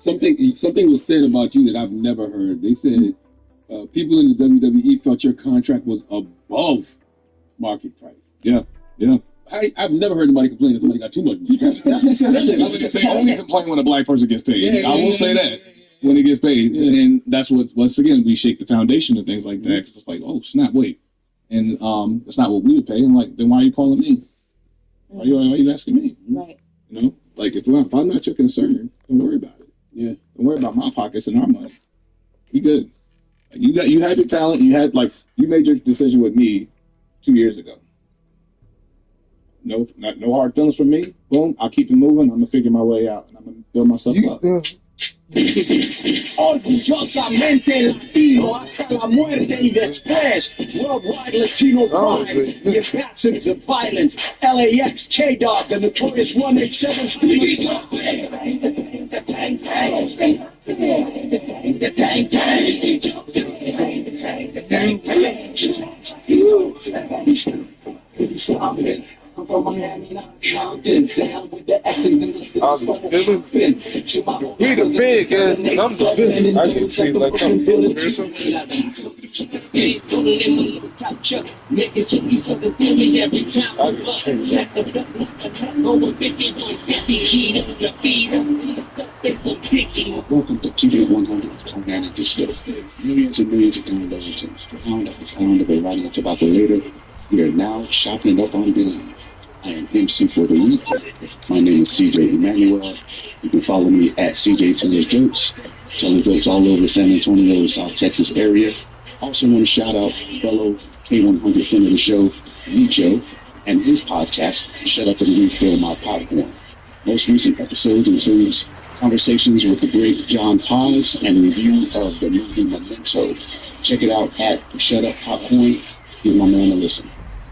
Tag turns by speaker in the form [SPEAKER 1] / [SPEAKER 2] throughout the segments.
[SPEAKER 1] something was said about you that I've never heard. They said people in the WWE felt your contract was above market price.
[SPEAKER 2] Yeah.
[SPEAKER 1] I've never heard anybody complain that somebody got too much.
[SPEAKER 2] That's what I said. They only complain when a black person gets paid. I will say that. When he gets paid. And that's what, once again, we shake the foundation and things like that. Cause it's like, oh, snap, wait. And it's not what we would pay. I'm like, then why are you calling me? Why are you asking me?
[SPEAKER 3] Right.
[SPEAKER 2] You know, like if I'm not your concern, don't worry about it.
[SPEAKER 1] Yeah.
[SPEAKER 2] Don't worry about my pockets and our money. We good. Like, you had your talent. You made your decision with me 2 years ago. No hard feelings from me. Boom, I'll keep it moving. I'm gonna figure my way out, and I'm gonna build myself up.
[SPEAKER 4] Orgullosamente latino hasta la muerte y después. Worldwide Latino pride, the ambassadors of violence. LAX, K-Dog, the notorious 187. I'm from Miami, not Compton, down with the X's and the C's.
[SPEAKER 5] We the big ass, and I'm the business. I can see like I'm there's something.
[SPEAKER 4] Welcome to TJ 100 Conan and Disco. Millions and millions of condolences. Pound after pound of a writing about the later. We are now chopping up on Believe. I am MC for the week. My name is CJ Emmanuel. You can follow me at CJ Telling Jokes. Telling jokes all over the San Antonio, South Texas area. Also want to shout out fellow K100 friend of the show, Nicho, and his podcast, Shut Up and Refill My Popcorn. Most recent episodes includes conversations with the great John Paz and review of the movie Memento. Check it out at Shut Up Popcorn. Give my man a listen.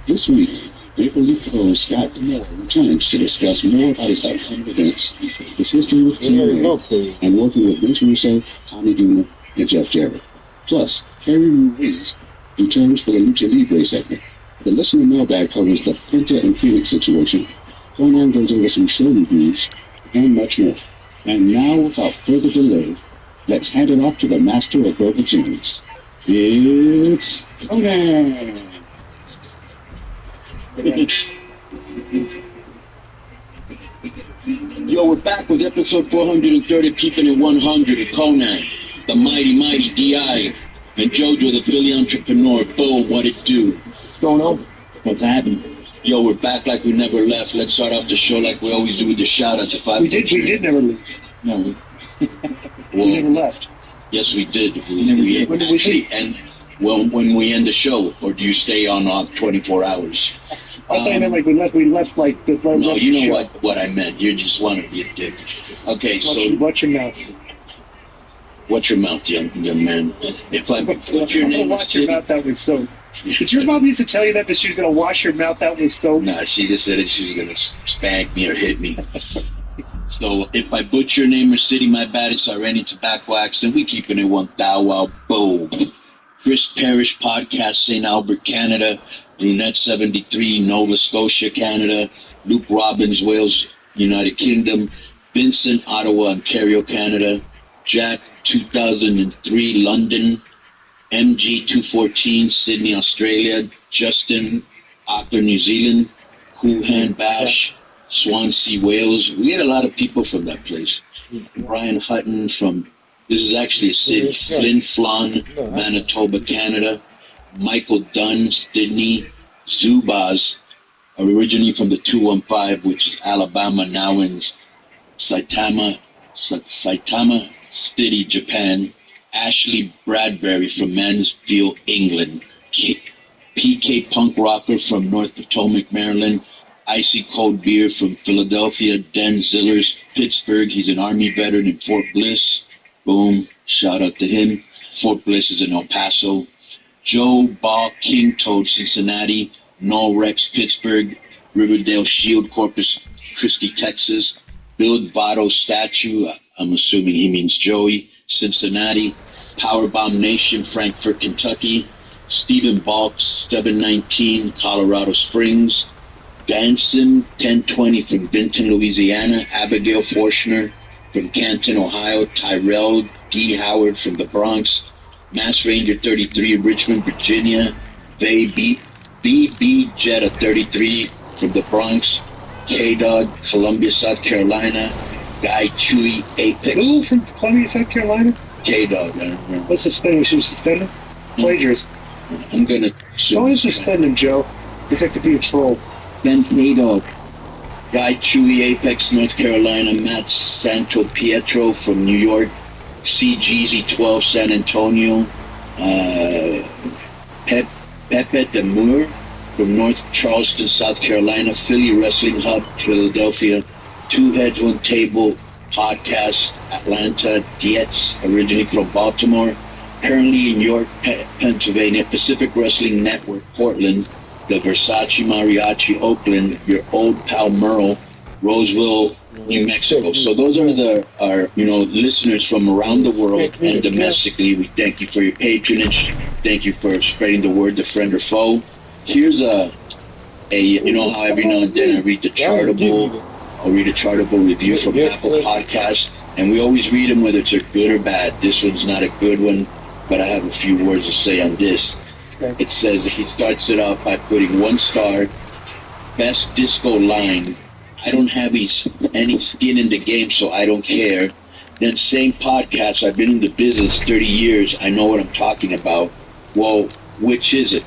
[SPEAKER 4] This week, Maple Leaf Pro Scott Demore returns to discuss more about his upcoming events, his history with TNA, and working with Vince Russo, Tommy Dreamer, and Jeff Jarrett. Plus, Harry Ruiz returns for the Lucha Libre segment. The listener mailbag covers the Penta and Phoenix situation. Conan goes over some show reviews, and much more. And now, without further delay, let's hand it off to the master of broken jingles. It's Conan! Yo, we're back with episode 430, keeping it 100 of Conan, the mighty DI, and Jojo, the Philly entrepreneur. Boom, what it do?
[SPEAKER 5] Don't know. What's happening?
[SPEAKER 4] Yo, we're back like we never left. Let's start off the show like we always do with the shout-outs.
[SPEAKER 5] We did never leave. No, we never left.
[SPEAKER 4] Yes, we did. We actually end when we end the show, or do you stay on 24 hours?
[SPEAKER 5] I thought you meant like we left like the
[SPEAKER 4] no, you know what I meant. You just want to be a dick. Okay,
[SPEAKER 5] watch your mouth.
[SPEAKER 4] Watch your mouth, young man. If I put your name,
[SPEAKER 5] watch your mouth out with soap. Did your mom used to tell you that she was going to wash your mouth out with soap?
[SPEAKER 4] Nah, she just said that she was going to spank me or hit me. So if I butcher your name or city, my bad. It's already tobacco accent. We keeping it 1,000. Boom. Chris Parrish Podcast, St. Albert, Canada. Brunette 73, Nova Scotia, Canada. Luke Robbins, Wales, United Kingdom. Vincent, Ottawa, Ontario, Canada. Jack 2003, London. MG 214, Sydney, Australia. Justin, Auckland, New Zealand. Kuhan Bash, Swansea, Wales. We had a lot of people from that place. Brian Hutton from, this is actually a city, Flin Flon, Manitoba, Canada. Michael Dunn, Sydney. Zubaz, originally from the 215, which is Alabama, now in Saitama City, Japan. Ashley Bradbury from Mansfield, England. PK Punk Rocker from North Potomac, Maryland. Icy Cold Beer from Philadelphia. Den Zillers, Pittsburgh. He's an Army veteran in Fort Bliss. Boom. Shout out to him. Fort Bliss is in El Paso. Joe Ball King Toad, Cincinnati. Noel Rex, Pittsburgh. Riverdale Shield, Corpus Christi, Texas. Bill Votto Statue, I'm assuming he means Joey, Cincinnati. Powerbomb Nation, Frankfort, Kentucky. Stephen Balks, 719, Colorado Springs. Danson, 1020 from Benton, Louisiana. Abigail Forshner,
[SPEAKER 3] from Canton, Ohio. Tyrell D. Howard from the Bronx. Mass Ranger 33, Richmond, Virginia. BB Jetta 33 from the Bronx. K-Dog, Columbia, South Carolina. Guy Chewy, Apex.
[SPEAKER 6] Who from Columbia, South Carolina?
[SPEAKER 3] K-Dog, I don't know.
[SPEAKER 6] What's suspended? Should we suspend him? Plagiarism.
[SPEAKER 3] I'm gonna.
[SPEAKER 6] Go ahead and suspend him, Joe. Protect to be a troll.
[SPEAKER 7] Ben K-Dog.
[SPEAKER 3] Guy Chewy, Apex, North Carolina. Matt Santo Pietro from New York. CGZ 12, San Antonio. Pepe Demure from North Charleston, South Carolina. Philly Wrestling Hub, Philadelphia. Two Heads, One Table podcast, Atlanta. Dietz, originally from Baltimore. Currently in York, Pennsylvania. Pacific Wrestling Network, Portland. The Versace Mariachi, Oakland. Your old pal Merle, Roseville, New Mexico. So those are our listeners from around the world and domestically. We thank you for your patronage. Thank you for spreading the word to friend or foe. Here's a how every now and then I read the Chartable. I'll read a Chartable review from Apple Podcasts, and we always read them whether it's a good or bad. This one's not a good one, but I have a few words to say on this. It says he starts it off by putting 1 star, best disco line. I don't have any skin in the game, so I don't care. Then same podcast, I've been in the business 30 years. I know what I'm talking about. Well, which is it?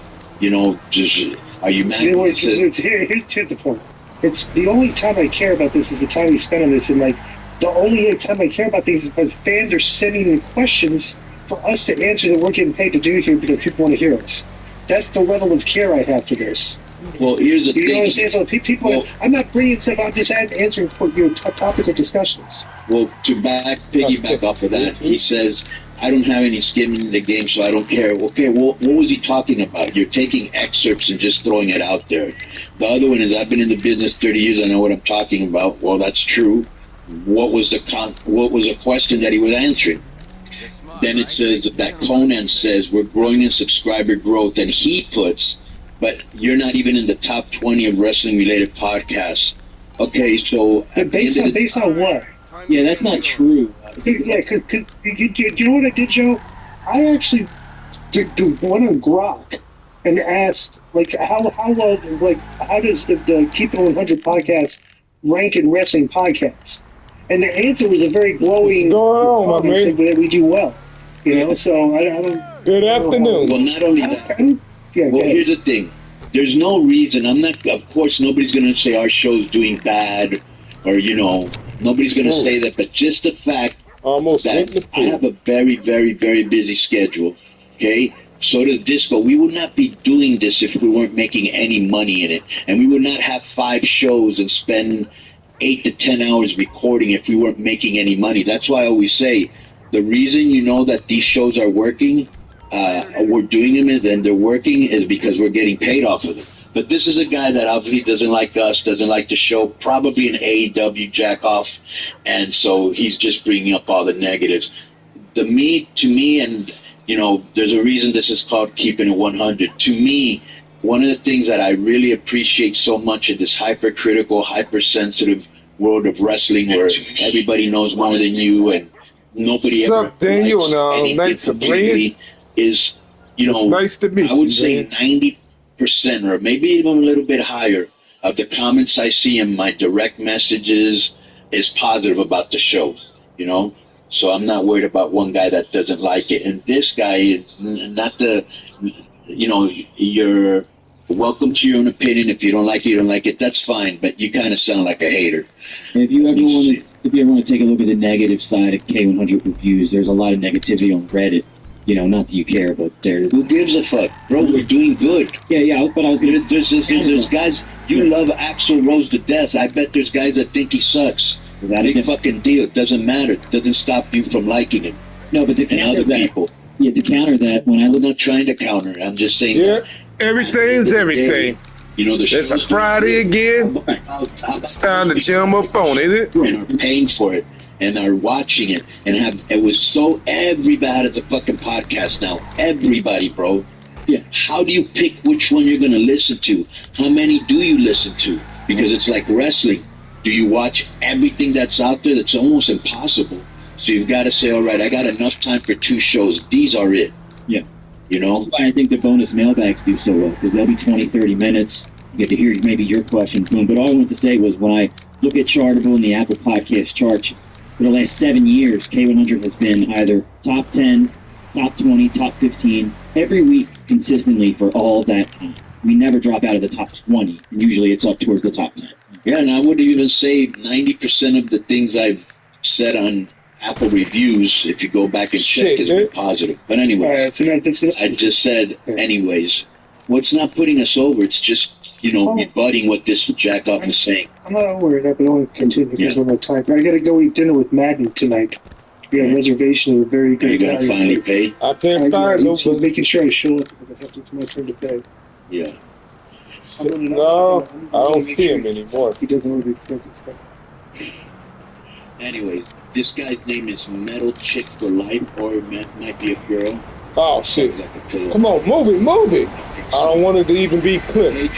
[SPEAKER 3] Are you mad?
[SPEAKER 6] Here's the point. It's the only time I care about this is the time we spend on this, and the only time I care about things is because fans are sending in questions for us to answer that we're getting paid to do here because people want to hear us. That's the level of care I have for this.
[SPEAKER 3] Well, here's the thing.
[SPEAKER 6] You know what I'm saying? So people, I'm not bringing stuff. I'm just answering topical discussions.
[SPEAKER 3] Well, to piggyback off of that, he says, I don't have any skin in the game, so I don't care. Okay, well, what was he talking about? You're taking excerpts and just throwing it out there. The other one is, I've been in the business 30 years. I know what I'm talking about. Well, that's true. What was the question that he was answering? Then it says that Conan says we're growing in subscriber growth, and he puts, but you're not even in the top 20 of wrestling-related podcasts. Okay, so
[SPEAKER 6] based on what?
[SPEAKER 7] Yeah, that's not true.
[SPEAKER 6] Yeah, because you know what I did, Joe? I actually went on Grok and asked how does the Keep It 100 podcast rank in wrestling podcasts? And the answer was a very glowing comment that we do well. So I don't.
[SPEAKER 5] Good afternoon.
[SPEAKER 3] Well, not only that. Well, here's the thing. There's no reason. Of course, nobody's going to say our show's doing bad, or nobody's going to say that. But just the fact that I have a very, very, very busy schedule. Okay. So does Disco. We would not be doing this if we weren't making any money in it, and we would not have 5 shows and spend 8 to 10 hours recording if we weren't making any money. That's why I always say the reason that these shows are working, we're doing them and they're working is because we're getting paid off of them. But this is a guy that obviously doesn't like us, doesn't like the show, probably an AEW jack off, and so he's just bringing up all the negatives. To me, and there's a reason this is called Keeping It 100. To me, one of the things that I really appreciate so much in this hypercritical, hypersensitive world of wrestling, where everybody knows more than you and nobody ever likes anything
[SPEAKER 5] nice
[SPEAKER 3] completely, is
[SPEAKER 5] it's nice to meet
[SPEAKER 3] I would
[SPEAKER 5] you,
[SPEAKER 3] say 90% or maybe even a little bit higher of the comments I see in my direct messages is positive about the show. So I'm not worried about one guy that doesn't like it, and this guy is not you're welcome to your own opinion. If you don't like it, you don't like it. That's fine. But you kind of sound like a hater.
[SPEAKER 7] And if you ever want to take a look at the negative side of K100 reviews, there's a lot of negativity on Reddit. Not that you care, but there.
[SPEAKER 3] Who gives a fuck, bro? We're doing good.
[SPEAKER 7] Yeah. But I was gonna.
[SPEAKER 3] There's guys. You love Axl Rose to death. I bet there's guys that think he sucks. Big fucking deal. It doesn't matter. It doesn't stop you from liking him.
[SPEAKER 7] No, but to counter that, people. Yeah, to counter that,
[SPEAKER 3] I'm not trying to counter. I'm just saying.
[SPEAKER 5] Yeah, everything's everything. It's a Friday again. It's time to jump up on it.
[SPEAKER 3] And are paying for it and are watching it and everybody has a fucking podcast now. Everybody, bro.
[SPEAKER 7] Yeah.
[SPEAKER 3] How do you pick which one you're going to listen to? How many do you listen to? Because it's like wrestling. Do you watch everything that's out there? That's almost impossible. So you've got to say, all right, I got enough time for 2 shows. These are it.
[SPEAKER 7] Yeah.
[SPEAKER 3] You know?
[SPEAKER 7] That's why I think the bonus mailbags do so well, because they'll be 20, 30 minutes. You get to hear maybe your question, boom. But all I wanted to say was when I look at Chartable and the Apple Podcast charts, for the last 7 years, K100 has been either top 10, top 20, top 15, every week consistently for all that time. We never drop out of the top 20. Usually it's up towards the top 10.
[SPEAKER 3] Yeah, and I would even say 90% of the things I've said on Apple reviews, if you go back and check, has been positive. But anyway, I just said, anyways, what's not putting us over? It's just, rebutting what this jackoff is saying.
[SPEAKER 6] I'm not aware of that, but I want to continue because of my time. I got to go eat dinner with Madden tonight. We have a reservation of a very good.
[SPEAKER 3] Are you going to finally pay?
[SPEAKER 5] I can't find them.
[SPEAKER 6] So making sure I show up because it's my turn to pay.
[SPEAKER 3] Yeah.
[SPEAKER 5] No, I don't see him anymore.
[SPEAKER 6] He doesn't order expensive stuff.
[SPEAKER 3] Anyways, this guy's name is Metal Chick for Life, or might be a girl.
[SPEAKER 5] Oh, shit. Come on, move it. I don't want it to even be clipped.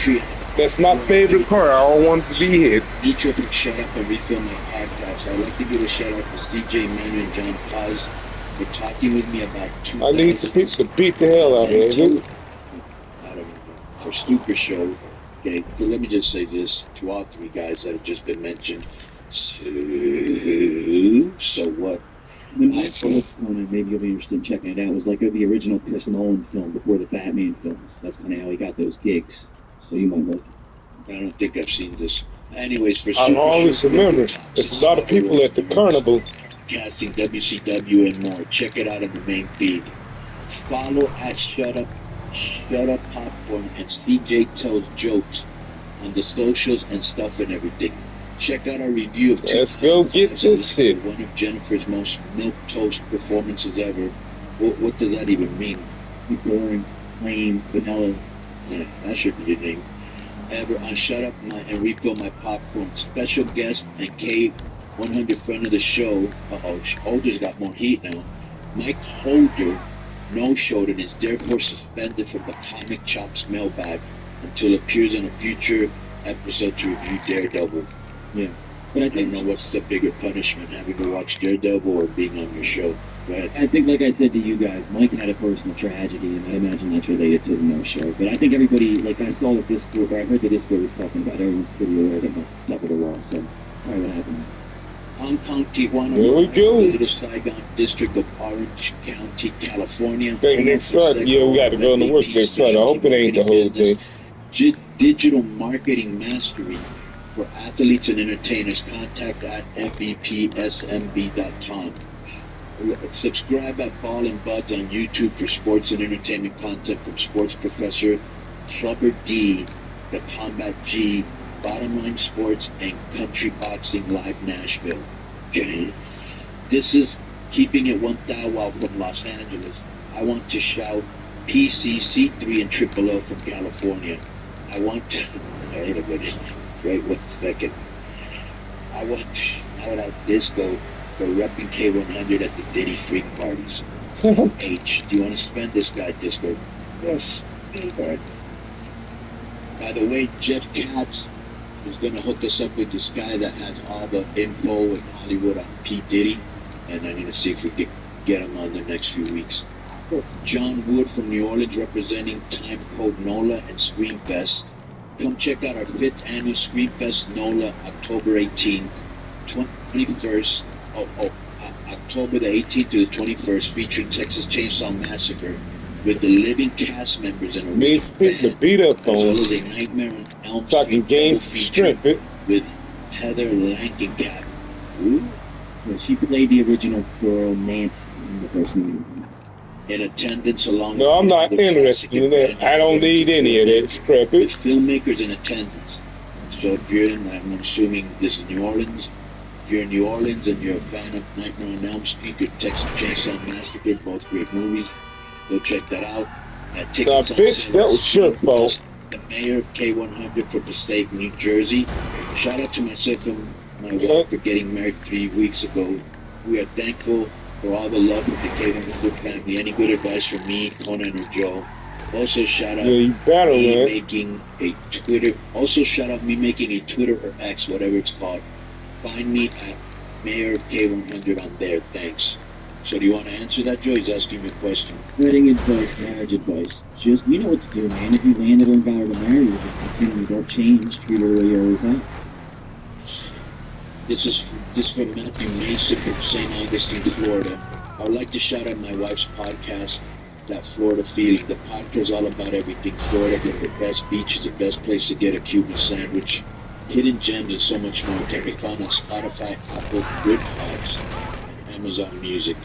[SPEAKER 5] That's not favorite part. I don't want it to be hit.
[SPEAKER 3] Each of them shut up and refill my podcast. I'd like to give a shout out to CJ Manu and John Paz for talking with me about
[SPEAKER 5] I need some people to beat the hell out of me.
[SPEAKER 3] For Super Show. Okay, so let me just say this to all 3 guys that have just been mentioned. So what?
[SPEAKER 7] When I first one, maybe you'll be interested in checking it out, was like the original Chris Nolan film before the Batman films. That's kind of how he got those gigs. So you might look.
[SPEAKER 3] I don't think I've seen this. Anyways, for
[SPEAKER 5] I always remember, there's a lot of people at the carnival.
[SPEAKER 3] Casting, WCW, and more. Check it out on the main feed. Follow at Shut Up Popcorn and CJ Tells Jokes on the socials and stuff and everything. Check out our review of
[SPEAKER 5] Let's go get this hit.
[SPEAKER 3] One of Jennifer's most milquetoast performances ever. What does that even mean?
[SPEAKER 7] Boring, plain, vanilla.
[SPEAKER 3] Yeah, that should be your name. Ever on Shut Up and Refill My Popcorn. Special guest and K100 friend of the show. Holder's got more heat now. Mike Holder no-showed and is therefore suspended from the Comic Chops mailbag until it appears in a future episode to review Daredevil.
[SPEAKER 7] Yeah.
[SPEAKER 3] But I don't know what's the bigger punishment, having to watch Daredevil or being on your show. Go ahead.
[SPEAKER 7] I think, like I said to you guys, Mike had a personal tragedy, and I imagine that's related to the no-show. But I think everybody, like I saw the Discord, or I heard the Discord was talking about, everyone's pretty aware that Mike suffered a loss, so probably what happened.
[SPEAKER 3] Hong Kong, Tijuana,
[SPEAKER 5] Here we go.
[SPEAKER 3] the Saigon District of Orange County, California.
[SPEAKER 5] Next Friday. Yeah, we got to go to work next Friday. I hope it ain't the whole thing.
[SPEAKER 3] Digital marketing mastery for athletes and entertainers. Contact at fbpsmb.com. Subscribe at Ball and Buds on YouTube for sports and entertainment content from sports professor Flubber D, the Combat G, Bottom Line Sports, and Country Boxing Live Nashville. Okay. This is Keeping It 1,000 from Los Angeles. I want to shout PCC3 and Triple L from California. I want to... Wait a minute. Wait 1 second. I want to shout out Disco for repping K100 at the Diddy Freak parties. H, do you want to spend this guy, Disco?
[SPEAKER 6] Yes.
[SPEAKER 3] Alright. By the way, Jeff Katz is going to hook us up with this guy that has all the info in Hollywood on P. Diddy, and I'm going to see if we can get him on the next few weeks. John Wood from New Orleans representing Time Code NOLA and Screamfest. Come check out our 5th annual Screamfest NOLA, October 18th, 21st, October the 18th to the 21st, featuring Texas Chainsaw Massacre with the living cast members and a
[SPEAKER 5] Makes people beat up
[SPEAKER 3] as well
[SPEAKER 5] on
[SPEAKER 3] as a Nightmare on Elm
[SPEAKER 5] so I can
[SPEAKER 3] Street
[SPEAKER 5] gain
[SPEAKER 3] double
[SPEAKER 5] some
[SPEAKER 3] feature
[SPEAKER 5] strength.
[SPEAKER 3] with Heather Langenkamp. Ooh.
[SPEAKER 7] Yeah, she played the original girl, Nancy, in the first movie.
[SPEAKER 3] In attendance along
[SPEAKER 5] No, I'm not
[SPEAKER 3] with other
[SPEAKER 5] interested in
[SPEAKER 3] classic
[SPEAKER 5] that. I don't need any of that scrap
[SPEAKER 3] with
[SPEAKER 5] it.
[SPEAKER 3] filmmakers in attendance. So if you're in, I'm assuming this is New Orleans. If you're in New Orleans and you're a fan of Nightmare on Elm Street or Texas Chainsaw Massacre, both great movies, go check that out. Tickets on
[SPEAKER 5] bitch,
[SPEAKER 3] sale.
[SPEAKER 5] that was your fault.
[SPEAKER 3] The mayor of K100 for Passaic, New Jersey. Shout out to myself and my wife for getting married 3 weeks ago. We are thankful for all the love of the K100 family. Any good advice from me, Conan, or Joe? Also shout out
[SPEAKER 5] Yeah, you better
[SPEAKER 3] me
[SPEAKER 5] run.
[SPEAKER 3] making a Twitter. Also shout out me making a Twitter or X, whatever it's called, find me at Mayor K100 on there. Thanks. So do you want to answer that, Joe? He's asking me a question.
[SPEAKER 7] Wedding advice, marriage advice. Just, you know what to do, man. If you landed on God to marry, you just continue, don't change, treat her the way you always have.
[SPEAKER 3] This is from Matthew Mason from St. Augustine, Florida. I would like to shout out my wife's podcast, That Florida Feeling. The podcast is all about everything Florida, the best beaches, the best place to get a Cuban sandwich, hidden gems, and so much more can be found on Spotify, Apple, Podcasts, and Amazon Music.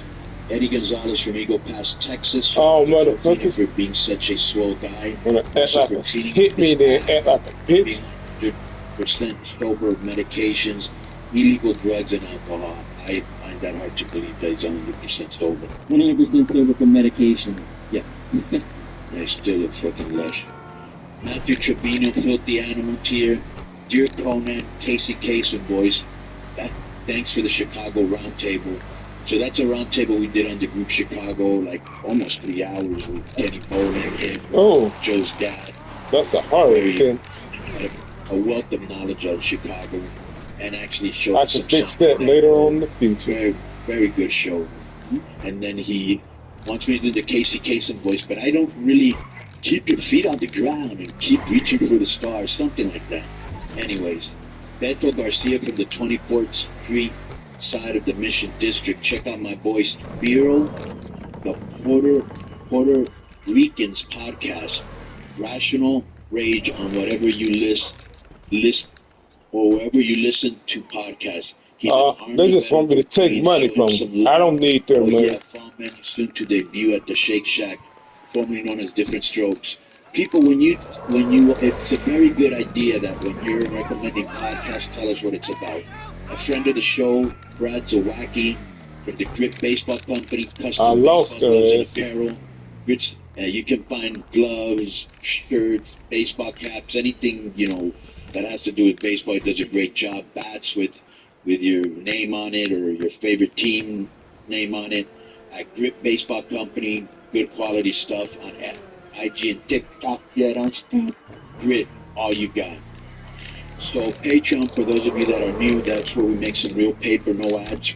[SPEAKER 3] Eddie Gonzalez from Eagle Pass, Texas.
[SPEAKER 5] Oh, motherfucker.
[SPEAKER 3] For being such a swell guy.
[SPEAKER 5] Hit me there, act like a bitch.
[SPEAKER 3] 100% sober of medications, illegal drugs, and alcohol. I find that hard to believe that he's 100% sober.
[SPEAKER 7] 100% sober from medication. Yeah.
[SPEAKER 3] I still look fucking lush. Matthew Trevino, Filthy Animal Tier. Dear Conan, Casey Kasem, boys. Thanks for the Chicago Roundtable. So that's a roundtable we did on the group Chicago, like almost 3 hours with Kenny Bowling and Joe's dad.
[SPEAKER 5] That's a hard offense.
[SPEAKER 3] A wealth of knowledge of Chicago, and actually showed
[SPEAKER 5] I should fix that later on in the future.
[SPEAKER 3] Very, very good show. And then he wants me to do the Casey Kasem voice, but I don't really keep your feet on the ground and keep reaching for the stars, something like that. Anyways, Beto Garcia from the 24th Street side of the Mission District. Check out my boy Spiro, the Puerto Ricans podcast. Rational rage on whatever you list or wherever you listen to podcasts.
[SPEAKER 5] They just want me to take money from them. I don't need their money.
[SPEAKER 3] Yeah, Fall Men soon to debut at the Shake Shack, formerly known as Different Strokes. People, when you, it's a very good idea that when you're recommending podcasts, tell us what it's about. A friend of the show, Brad Zawacki, from the Grip Baseball Company, custom apparel. You can find gloves, shirts, baseball caps, anything, that has to do with baseball. He does a great job. Bats with your name on it or your favorite team name on it. At Grip Baseball Company, good quality stuff on IG and TikTok. Yeah, don't stop. Grit, all you got. So Patreon, for those of you that are new, that's where we make some real paper, no ads.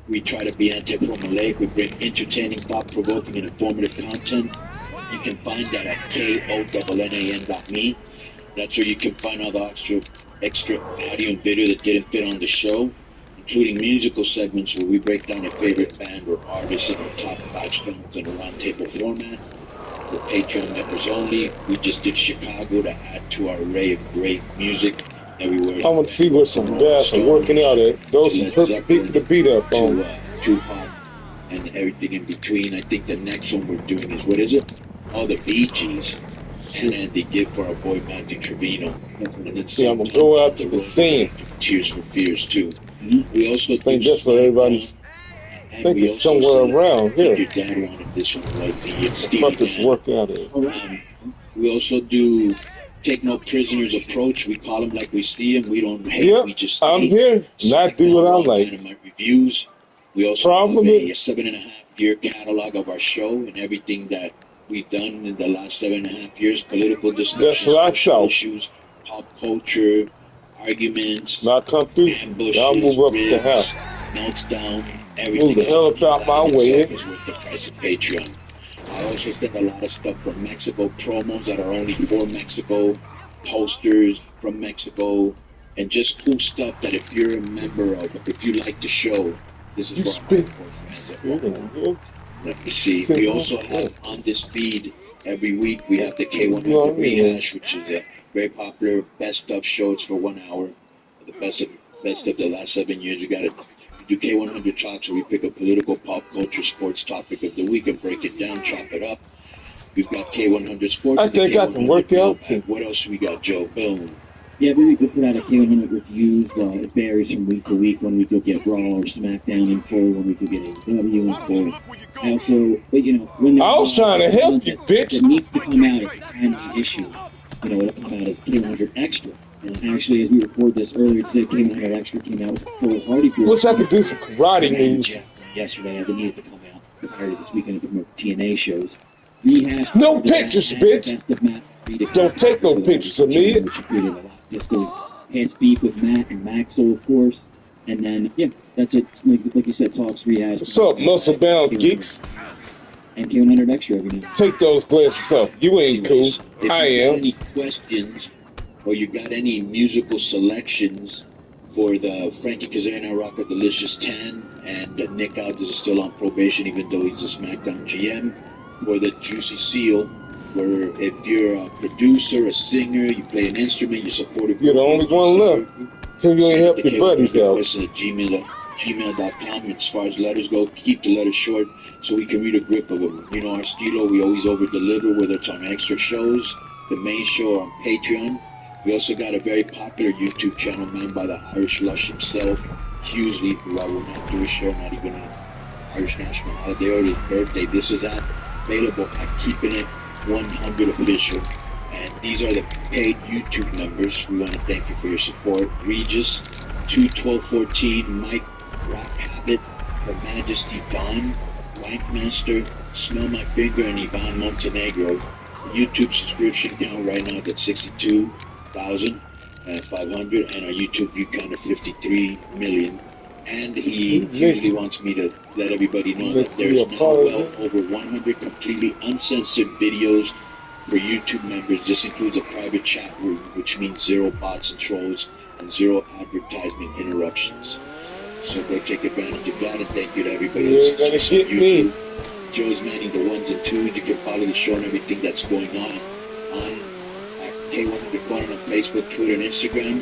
[SPEAKER 3] We try to be anti-formulaic. We bring entertaining, thought-provoking, and informative content. You can find that at KONNAN.me. That's where you can find all the extra audio and video that didn't fit on the show, including musical segments where we break down a favorite band or artist in our top 5 songs in a roundtable format. For Patreon members only, we just did Chicago to add to our array of great music everywhere.
[SPEAKER 5] I want to see where some guys are working out at. Those are perfect people to beat up on.
[SPEAKER 3] Tupac and everything in between. I think the next one we're doing is, what is it? Oh, the Bee Gees. And Andy Gibb for our boy Matthew Trevino. And then
[SPEAKER 5] I'm going to go out to the scene.
[SPEAKER 3] Tears for Fears, too. We also
[SPEAKER 5] think that's what everybody's thinking somewhere around here.
[SPEAKER 3] Your dad wanted this one, like the
[SPEAKER 5] fuckers working out at.
[SPEAKER 3] We also do Take No Prisoners approach. We call them like we see them. We don't hate. We just
[SPEAKER 5] I'm here. And I do what I like.
[SPEAKER 3] My reviews. We also have a 7.5-year catalog of our show and everything that we've done in the last 7.5 years. Political discussions, social issues, pop culture, arguments, ambushes,
[SPEAKER 5] I'll move up to the house.
[SPEAKER 3] Meltdown, everything.
[SPEAKER 5] Move the hell up out my way.
[SPEAKER 3] Is worth the price of Patreon. I also send a lot of stuff from Mexico, promos that are only for Mexico, posters from Mexico, and just cool stuff that if you're a member of, if you like the show, this is for our fans at home. Let me see. We also have on this feed every week, we have the K100 Rehash, which is a very popular best of show. It's for 1 hour. The best of the last 7 years. We do K100 Talks, where we pick a political, pop culture, sports topic of the week and break it down, chop it up. We've got K100 Sports.
[SPEAKER 5] I think I can work out too.
[SPEAKER 3] What else we got, Joe? Boom.
[SPEAKER 7] Yeah, every week we put out a K100 reviews. It varies from week to week. 1 week you'll get Raw or SmackDown in full. 1 week you'll get AEW in full. I
[SPEAKER 5] was trying to help you, bitch.
[SPEAKER 7] It needs to come out as a timely issue. It'll come out as K100 Extra. And actually, as we record this earlier today, K100 Extra came out with Phil Hardy.
[SPEAKER 5] Wish I could do some karate moves.
[SPEAKER 7] Yesterday, as it needed to come out. Prior to this weekend to promote TNA shows. Rehash.
[SPEAKER 5] No pictures, bitch. Don't take no pictures of me.
[SPEAKER 7] Disco has beef with Matt and Maxwell, of course. And then, yeah, that's it. Like you said, talks, rehash.
[SPEAKER 5] What's up, muscle bound geeks?
[SPEAKER 7] And K100 Extra every night.
[SPEAKER 5] Take those glasses off. You ain't cool.
[SPEAKER 3] If
[SPEAKER 5] I
[SPEAKER 3] you got
[SPEAKER 5] am.
[SPEAKER 3] any questions or you got any musical selections for the Frankie Kazarian Rock of Delicious 10 and Nick Aldis is still on probation even though he's a SmackDown GM, or the Juicy Seal, where if you're a producer, a singer, you play an instrument, you support a
[SPEAKER 5] You're the only one left. Can you ain't help your buddies out?
[SPEAKER 3] gmail.com. As far as letters go, keep the letters short so we can read a grip of them. You know, our stilo, we always over-deliver, whether it's on extra shows, the main show, or on Patreon. We also got a very popular YouTube channel manned by the Irish Lush himself, Hughley, who I will not do a show, not even an Irish national holiday or his birthday. This is available at Keeping It 100 Official. And these are the paid YouTube numbers. We want to thank you for your support. Regis, 21214, Mike, Rock Habit, Her Majesty Don, Wankmaster, Smell My Finger, and Ivan Montenegro. The YouTube subscription count right now is at 62,500, and our YouTube view count of 53 million. And he usually wants me to let everybody know that there's now well over 100 completely uncensored videos for YouTube members. This includes a private chat room, which means zero bots and trolls and zero advertisement interruptions. So go take advantage of that, and thank you to everybody.
[SPEAKER 5] You ain't gonna get me.
[SPEAKER 3] Joe's manning the ones and twos. You can follow the show and everything that's going on at K100 Corner on Facebook, Twitter, and Instagram.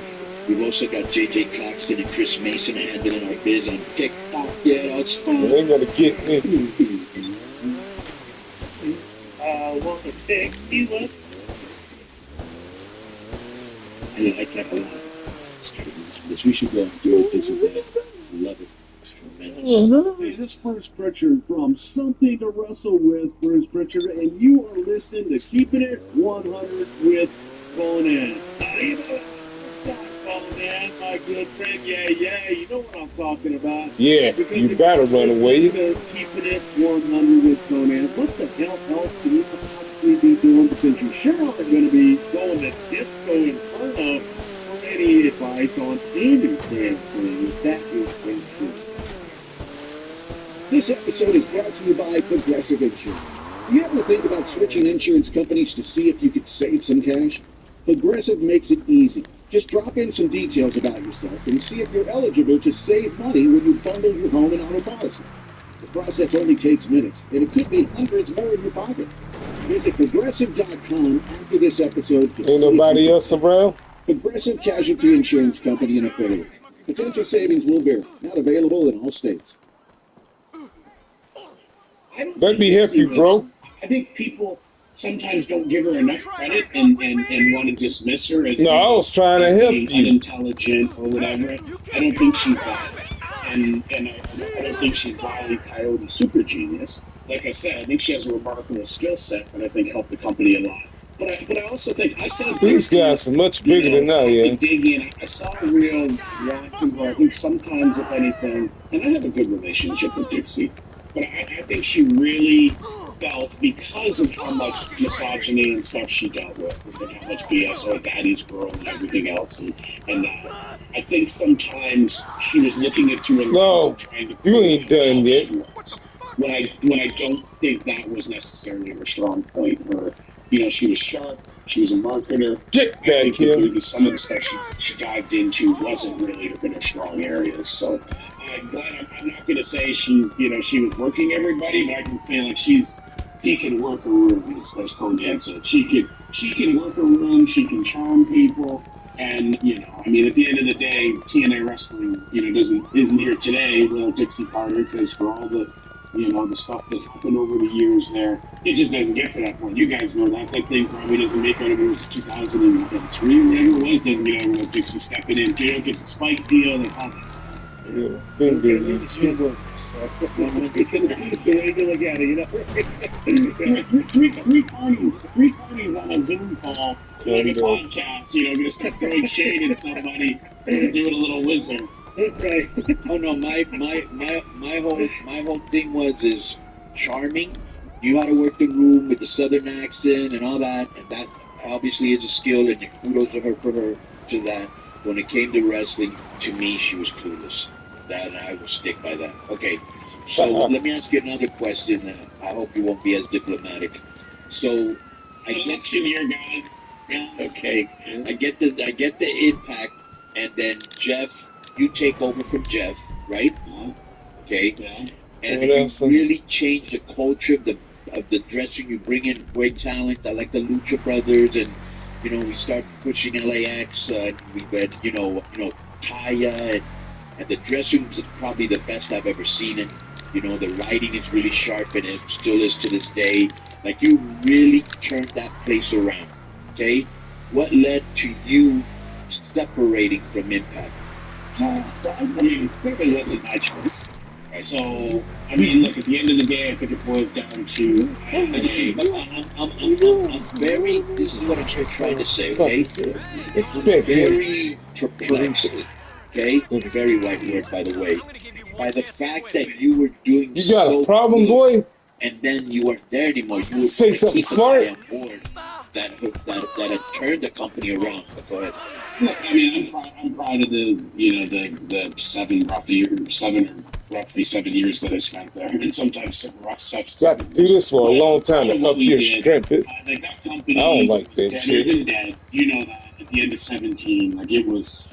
[SPEAKER 3] We've also got JJ Claxton and Chris Mason handling our biz on TikTok. Yeah, that's fun.
[SPEAKER 5] You ain't gonna get me.
[SPEAKER 6] I want to pick you up.
[SPEAKER 3] I like that a lot. We should go and do it this week. I love it. It's tremendous.
[SPEAKER 8] Hey, this is Bruce Pritchard from Something to Wrestle with, Bruce Pritchard, and you are listening to Keeping It 100 with Conan. Conan, my good friend, yeah, you know what I'm talking about.
[SPEAKER 5] Yeah, you gotta run away.
[SPEAKER 8] Keeping It 100 with Conan. What the hell else can you possibly be doing? Because you sure aren't going to be going to Disco Inferno for any advice on any damn thing. That is for sure.
[SPEAKER 9] This episode is brought to you by Progressive Insurance. You ever think about switching insurance companies to see if you could save some cash? Progressive makes it easy. Just drop in some details about yourself and see if you're eligible to save money when you bundle your home and auto policy. The process only takes minutes, and it could be hundreds more in your pocket. Visit Progressive.com after this episode.
[SPEAKER 5] Ain't nobody else around?
[SPEAKER 9] Progressive Casualty Insurance Company and affiliates. Potential savings will vary. Not available in all states.
[SPEAKER 5] Let me help you, bro.
[SPEAKER 6] I think people sometimes don't give her enough credit and want to dismiss her as
[SPEAKER 5] No, I was trying to help you.
[SPEAKER 6] unintelligent or whatever. I don't think she's that. And I don't think she's Wile Coyote super genius. Like I said, I think she has a remarkable skill set that I think helped the company a lot. But I also think I saw
[SPEAKER 5] These guys are much bigger than I am.
[SPEAKER 6] dig in. I saw a real reaction where I think sometimes, if anything, and I have a good relationship with Dixie, but I think she really felt, because of how much misogyny and stuff she dealt with and how much BS, oh, daddy's girl and everything else, and I think sometimes she was looking at through a lens of trying to
[SPEAKER 5] you ain't done yet.
[SPEAKER 6] When I don't think that was necessarily her strong point. Her, she was sharp. She was a marketer.
[SPEAKER 5] Get back here.
[SPEAKER 6] Some of the stuff she dived into wasn't really her strong areas. So I'm glad. I'm not going to say she was working everybody, but I can say she can work a room, as Conan said. She can work a room. She can charm people. And at the end of the day, TNA Wrestling, isn't here today without Dixie Carter, because for all the the stuff that happened over the years there, it just doesn't get to that point. You guys know that thing probably doesn't make it over to 2003, whatever it was, doesn't get over with Dixie stepping in. You don't get the Spike deal and all that stuff. Three parties on a Zoom call, like a podcast, just throwing shade at somebody and doing a little wizard.
[SPEAKER 3] Right. Oh no, my whole thing is charming. You how to work the room with the southern accent and all that, and that obviously is a skill, and kudos to her to that. when it came to wrestling, to me, she was clueless. That I will stick by that. Okay, so let me ask you another question. I hope you won't be as diplomatic. So, I get
[SPEAKER 8] here, guys.
[SPEAKER 3] okay, I get the Impact, and then Jeff, you take over from Jeff, right? Okay.
[SPEAKER 8] Yeah.
[SPEAKER 3] And you really change the culture of the dressing. You bring in great talent. I like the Lucha Brothers, and we start pushing LAX. We've had Taya, and the dressing is probably the best I've ever seen it. The writing is really sharp, and it still is to this day. Like, you really turned that place around. Okay, what led to you separating from Impact?
[SPEAKER 8] I mean, clearly it wasn't my choice. Right. So, I mean, look, at the end of the day, I think it boils down to
[SPEAKER 3] I'm very. This is what I'm trying to say. Okay, I'm very perplexed. Okay, very white word, by the way. By the fact that you were doing.
[SPEAKER 5] You got a problem, boy?
[SPEAKER 3] And then you weren't there anymore. You would
[SPEAKER 5] say something smart.
[SPEAKER 3] On board that had turned the company around. But go ahead.
[SPEAKER 8] Look, I mean, I'm proud of the 7 years that I spent there, and sometimes some rough stuff.
[SPEAKER 5] Got to do this for a long time to help your strength.
[SPEAKER 8] Like, that company,
[SPEAKER 5] I don't like that shit.
[SPEAKER 8] Dead. You know that at the end of 17, like, it was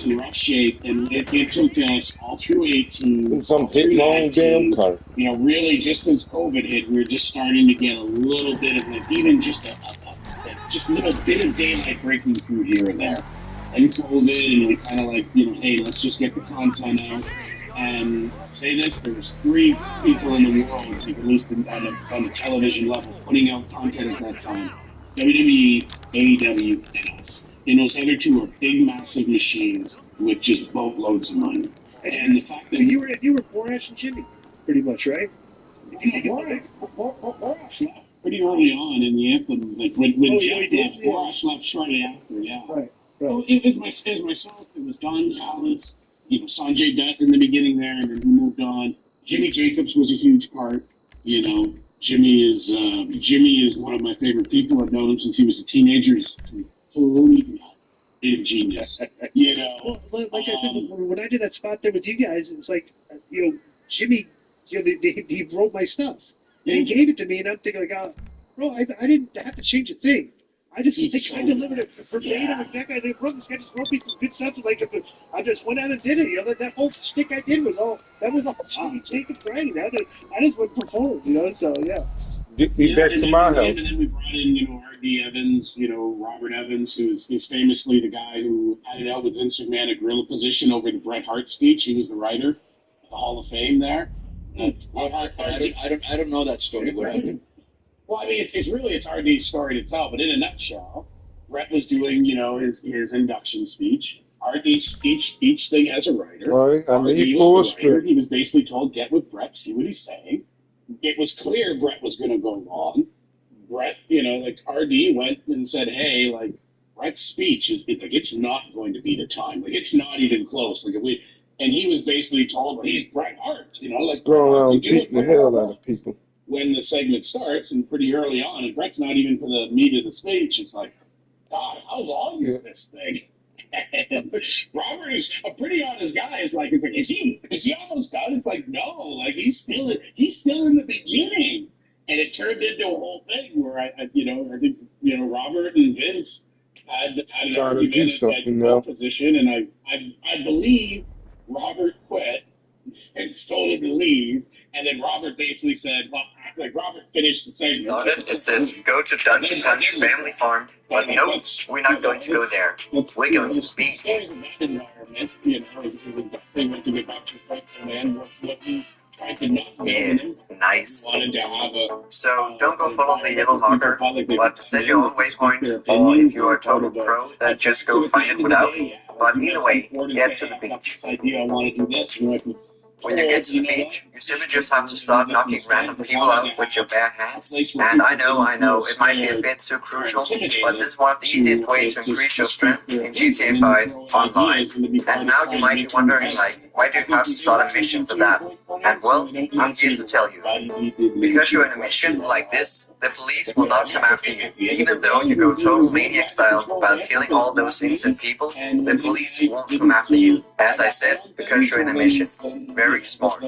[SPEAKER 8] in rough shape, and it took us all through 18.
[SPEAKER 5] Some hit my own damn car.
[SPEAKER 8] Really, just as COVID hit, we were just starting to get a little bit of, like, even just a little bit of daylight breaking through here and there. And COVID, and we kind of like, hey, let's just get the content out. And I'll say this, there was 3 people in the world, at least on the television level, putting out content at that time. WWE, AEW, and us. And those other 2 are big, massive machines with just boatloads of money. And the fact that
[SPEAKER 6] you were Borash and Jimmy, pretty much, right?
[SPEAKER 8] Borash left pretty early on in the Anthem, like when Jeff left, Borash left shortly after, yeah.
[SPEAKER 6] Right.
[SPEAKER 8] So it was myself, it was Don Callis, Sanjay Dutt in the beginning there, and then we moved on. Jimmy Jacobs was a huge part, Jimmy is one of my favorite people. I've known him since he was a teenager. He's completely big genius,
[SPEAKER 6] Well, like I said, when I did that spot there with you guys, it's like, Jimmy, he wrote my stuff. And he gave it to me, and I'm thinking, like, bro, I didn't have to change a thing. I delivered it verbatim. Exactly. This guy just wrote me some good stuff. Like, I just went out and did it. That whole shtick I did was all Jimmy Jacobs writing. I just went perform, So, yeah.
[SPEAKER 5] Get me back to my house.
[SPEAKER 8] And then we brought in, R.D. Evans, Robert Evans, who is famously the guy who had it out with Vince McMahon at gorilla position over the Bret Hart speech. He was the writer of the Hall of Fame there.
[SPEAKER 3] I don't know that story. What happened?
[SPEAKER 8] Well, I mean, it's RD's story to tell, but in a nutshell, Bret was doing, his induction speech. RD speech each thing as a writer.
[SPEAKER 5] Right,
[SPEAKER 8] He was basically told, get with Bret, see what he's saying. It was clear Bret was going to go long. Bret, RD went and said, hey, like, Bret's speech it's not going to be the time. Like, it's not even close. And he was basically told, well, he's Bret Hart,
[SPEAKER 5] Go around beating the hell out of people.
[SPEAKER 8] When the segment starts, and pretty early on, and Bret's not even to the meat of the speech, it's like, God, how long is this thing? Robert is a pretty honest guy. Is he almost done? It's like, no, like he's still in the beginning, and it turned into a whole thing where I think Robert and Vince had an argument at that position, and I believe Robert quit and told him to leave, and then Robert basically said, well, like Robert finished the segment.
[SPEAKER 10] It says, go to Dungeon Punch Family Farm, but nope, we're not going to go there. We're going to the beach. Yeah, nice. So, don't go follow the yellow hawker, but set your own waypoint, or if you are a total pro, then just go find it without. But either way, get to the beach. When you get to the beach, you simply just have to start knocking random people out with your bare hands. And I know, it might be a bit too crucial, but this is one of the easiest ways to increase your strength in GTA 5 online. And now you might be wondering, like, why do you have to start a mission for that? And well, I'm here to tell you, because you're in a mission like this, the police will not come after you. Even though you go total maniac style about killing all those innocent people, the police won't come after you. As I said, because you're in a mission. Very smart.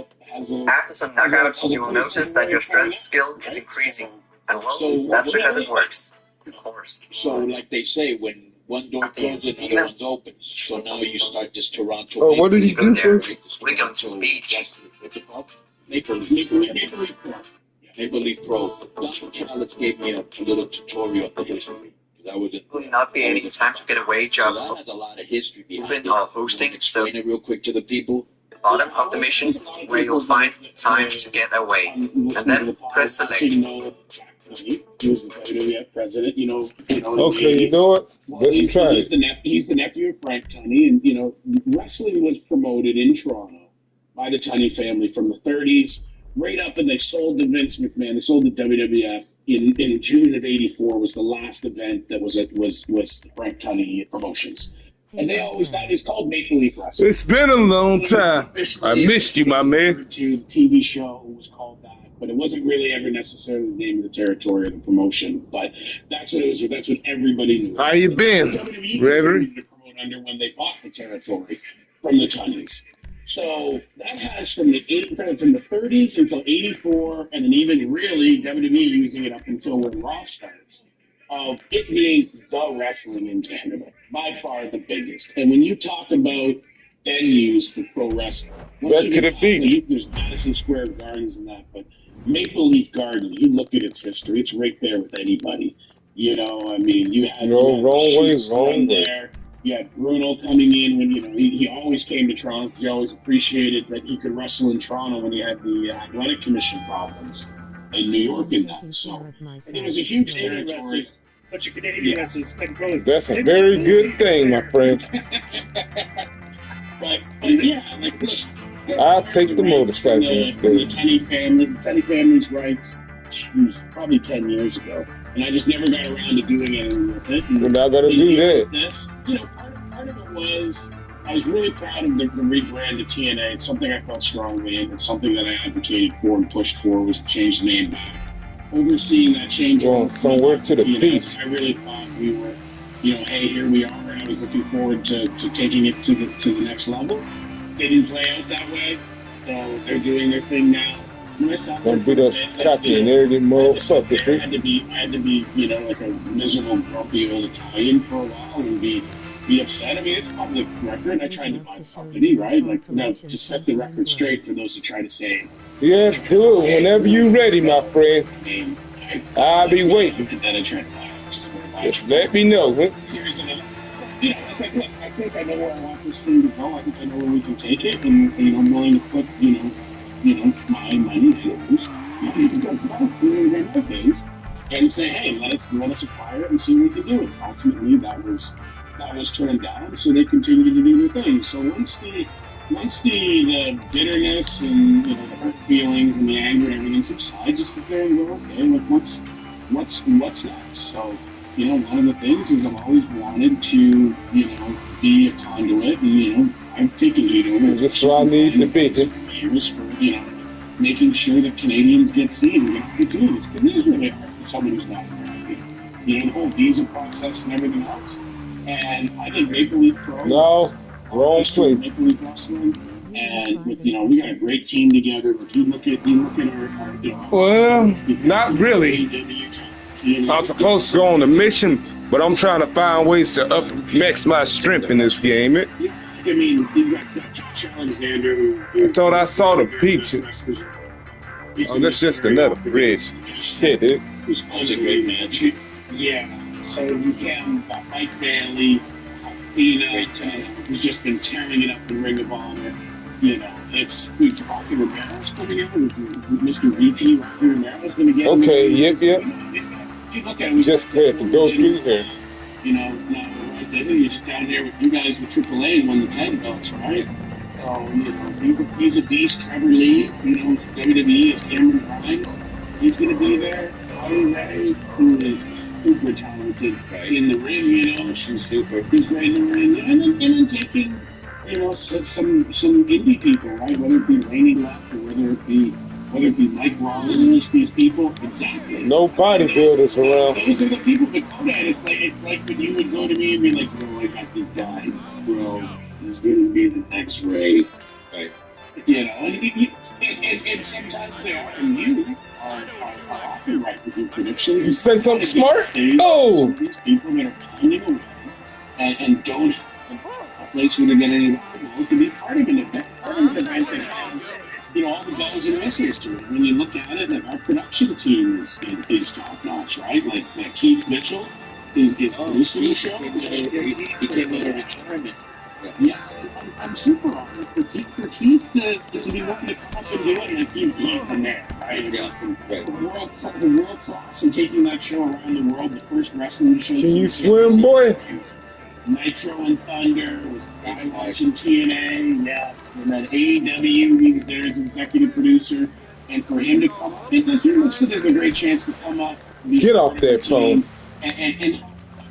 [SPEAKER 10] After some knockouts, you will notice that your strength skill is increasing. And well, that's because it works. Of course.
[SPEAKER 3] So, like they say, when one door closes, another one's open. So now you start this Toronto.
[SPEAKER 5] Oh, what did he do for?
[SPEAKER 10] We're going to the beach.
[SPEAKER 3] What's it called? Maple Leaf Pro. Maple Leaf Pro. Dr. Charles gave me a little tutorial of the history.
[SPEAKER 10] Will not be any time to get away job.
[SPEAKER 3] That has a lot of history behind it.
[SPEAKER 10] Hosting, so
[SPEAKER 3] explain it real quick to the people.
[SPEAKER 10] Bottom of the missions where you'll find time to get away, and then press select.
[SPEAKER 8] He was the WWF president,
[SPEAKER 5] Okay, you know what? Let's try it.
[SPEAKER 8] He's the nephew of Frank Tunney, and wrestling was promoted in Toronto by the Tunney family from the 30s, right up, and they sold to Vince McMahon. They sold the WWF in June of '84 was the last event that was Frank Tunney Promotions. And they always, that is called Maple Leaf Wrestling.
[SPEAKER 5] It's been a long time. I missed you, my man.
[SPEAKER 8] The TV show was called that, but it wasn't really ever necessarily the name of the territory or the promotion. But that's what it was. That's what everybody knew.
[SPEAKER 5] How you been, Reverend?
[SPEAKER 8] To promote under when they bought the territory from the Tunneys. So that has from the 30s until '84, and then even really WWE using it up until when Raw starts. Of it being the wrestling in Canada, by far the biggest. And when you talk about venues for pro wrestling,
[SPEAKER 5] back to the beach.
[SPEAKER 8] There's Madison Square Gardens and that, but Maple Leaf Gardens, you look at its history, it's right there with anybody. You had
[SPEAKER 5] wrong way.
[SPEAKER 8] There. You had Bruno coming in when he always came to Toronto because he always appreciated that he could wrestle in Toronto when he had the athletic commission problems. In New York in that, so it was a huge territory.
[SPEAKER 6] But your Canadian wrestlers can go.
[SPEAKER 5] That's a very good thing, my friend.
[SPEAKER 8] but yeah, look,
[SPEAKER 5] I'll take the motorcycle instead.
[SPEAKER 8] The Tunney family's rights, probably 10 years ago, and I just never got around to doing anything with it. And
[SPEAKER 5] we're not gonna do that.
[SPEAKER 8] This, part of it was. I was really proud of the rebrand to TNA. It's something I felt strongly in. It's something that I advocated for and pushed for was to change the name back. Overseeing that change.
[SPEAKER 5] Going somewhere to the beach.
[SPEAKER 8] I really thought we were, hey, here we are. And I was looking forward to taking it to the next level. They didn't play out that way, so they're doing their thing now.
[SPEAKER 5] Don't beat us cocky and arrogant motherfuckers.
[SPEAKER 8] I had to be, like a miserable, grumpy old Italian for a while and be upset. I mean, it's a public record. I tried to buy the company, right? To set the record straight for those who try to say.
[SPEAKER 5] Yeah, do it whenever you're ready, my friend. I'll be waiting.
[SPEAKER 8] And then I tried to buy it.
[SPEAKER 5] Just let me know. Huh?
[SPEAKER 8] It's like, look, I think I know where I want this thing to go. I think I know where we can take it, and I'm willing to put, my money things and say, hey, let us acquire it and see what we can do. And ultimately, that was turned down, so they continued to do their thing. So once the bitterness and the hurt feelings and the anger and everything subsides, just sit there and go, okay, what's next? So one of the things is I've always wanted to be a conduit, and I've taken over.
[SPEAKER 5] That's what I need to be.
[SPEAKER 8] Years for making sure that Canadians get seen and get opportunities. Because it is really hard for someone who's not American. The whole visa process and everything else. And I think Maple Leaf Pro.
[SPEAKER 5] No, wrong place.
[SPEAKER 8] Maple Leaf Wrestling, and with we got a great team together. But you look at our
[SPEAKER 5] well, not really. I'm supposed to go on a mission, but I'm trying to find ways to max my strength in this game.
[SPEAKER 8] I mean, you got Josh Alexander.
[SPEAKER 5] I thought I saw the picture. Oh, that's just another bridge. Shit, dude.
[SPEAKER 8] It was a great match. Yeah. So you can Mike Bailey, Cena, who's just been tearing it up in Ring of Honor. We've Rocky Romero's coming out with Mr. VP. Rocky Romero's going to get.
[SPEAKER 5] Okay, yep.
[SPEAKER 8] You look at him,
[SPEAKER 5] just had to go through there.
[SPEAKER 8] He's down there with you guys with AAA and won the tag belts, right? So he's a beast. Trevor Lee, WWE is Cameron Grimes. He's going to be there. Holly Ray, who is super talented in the ring, she's super. He's great in the ring, and then taking some indie people, right? Whether it be Laney Luck or whether it be Mike Rollins, these people, exactly.
[SPEAKER 5] No bodybuilders around.
[SPEAKER 8] Those are the people that go at it. It's like when you would go to me and be like, bro, I got this guy, bro, he's going to be the next Ray.
[SPEAKER 3] Right.
[SPEAKER 8] And sometimes they are, and you are often right with your predictions.
[SPEAKER 5] You said something smart? Oh!
[SPEAKER 8] These people that are pounding away and don't have a place where they're getting involved to be part of an event, that has, all the bells and whistles to it. When you look at it, our production team is top notch, right? Like Keith Mitchell is producing the show.
[SPEAKER 3] He came out of retirement.
[SPEAKER 8] Yeah, I'm super honored for Keith to be wanting to come up and do it. Like he's the man, right? The world class and taking that show around the world. The first wrestling show.
[SPEAKER 5] Can you swim, boy?
[SPEAKER 8] Nitro and Thunder. Was watching TNA. Yeah, and then AEW. He was there as executive producer, and for him to come up, he looks at it as a great chance to come up.
[SPEAKER 5] Get off that phone.
[SPEAKER 8] And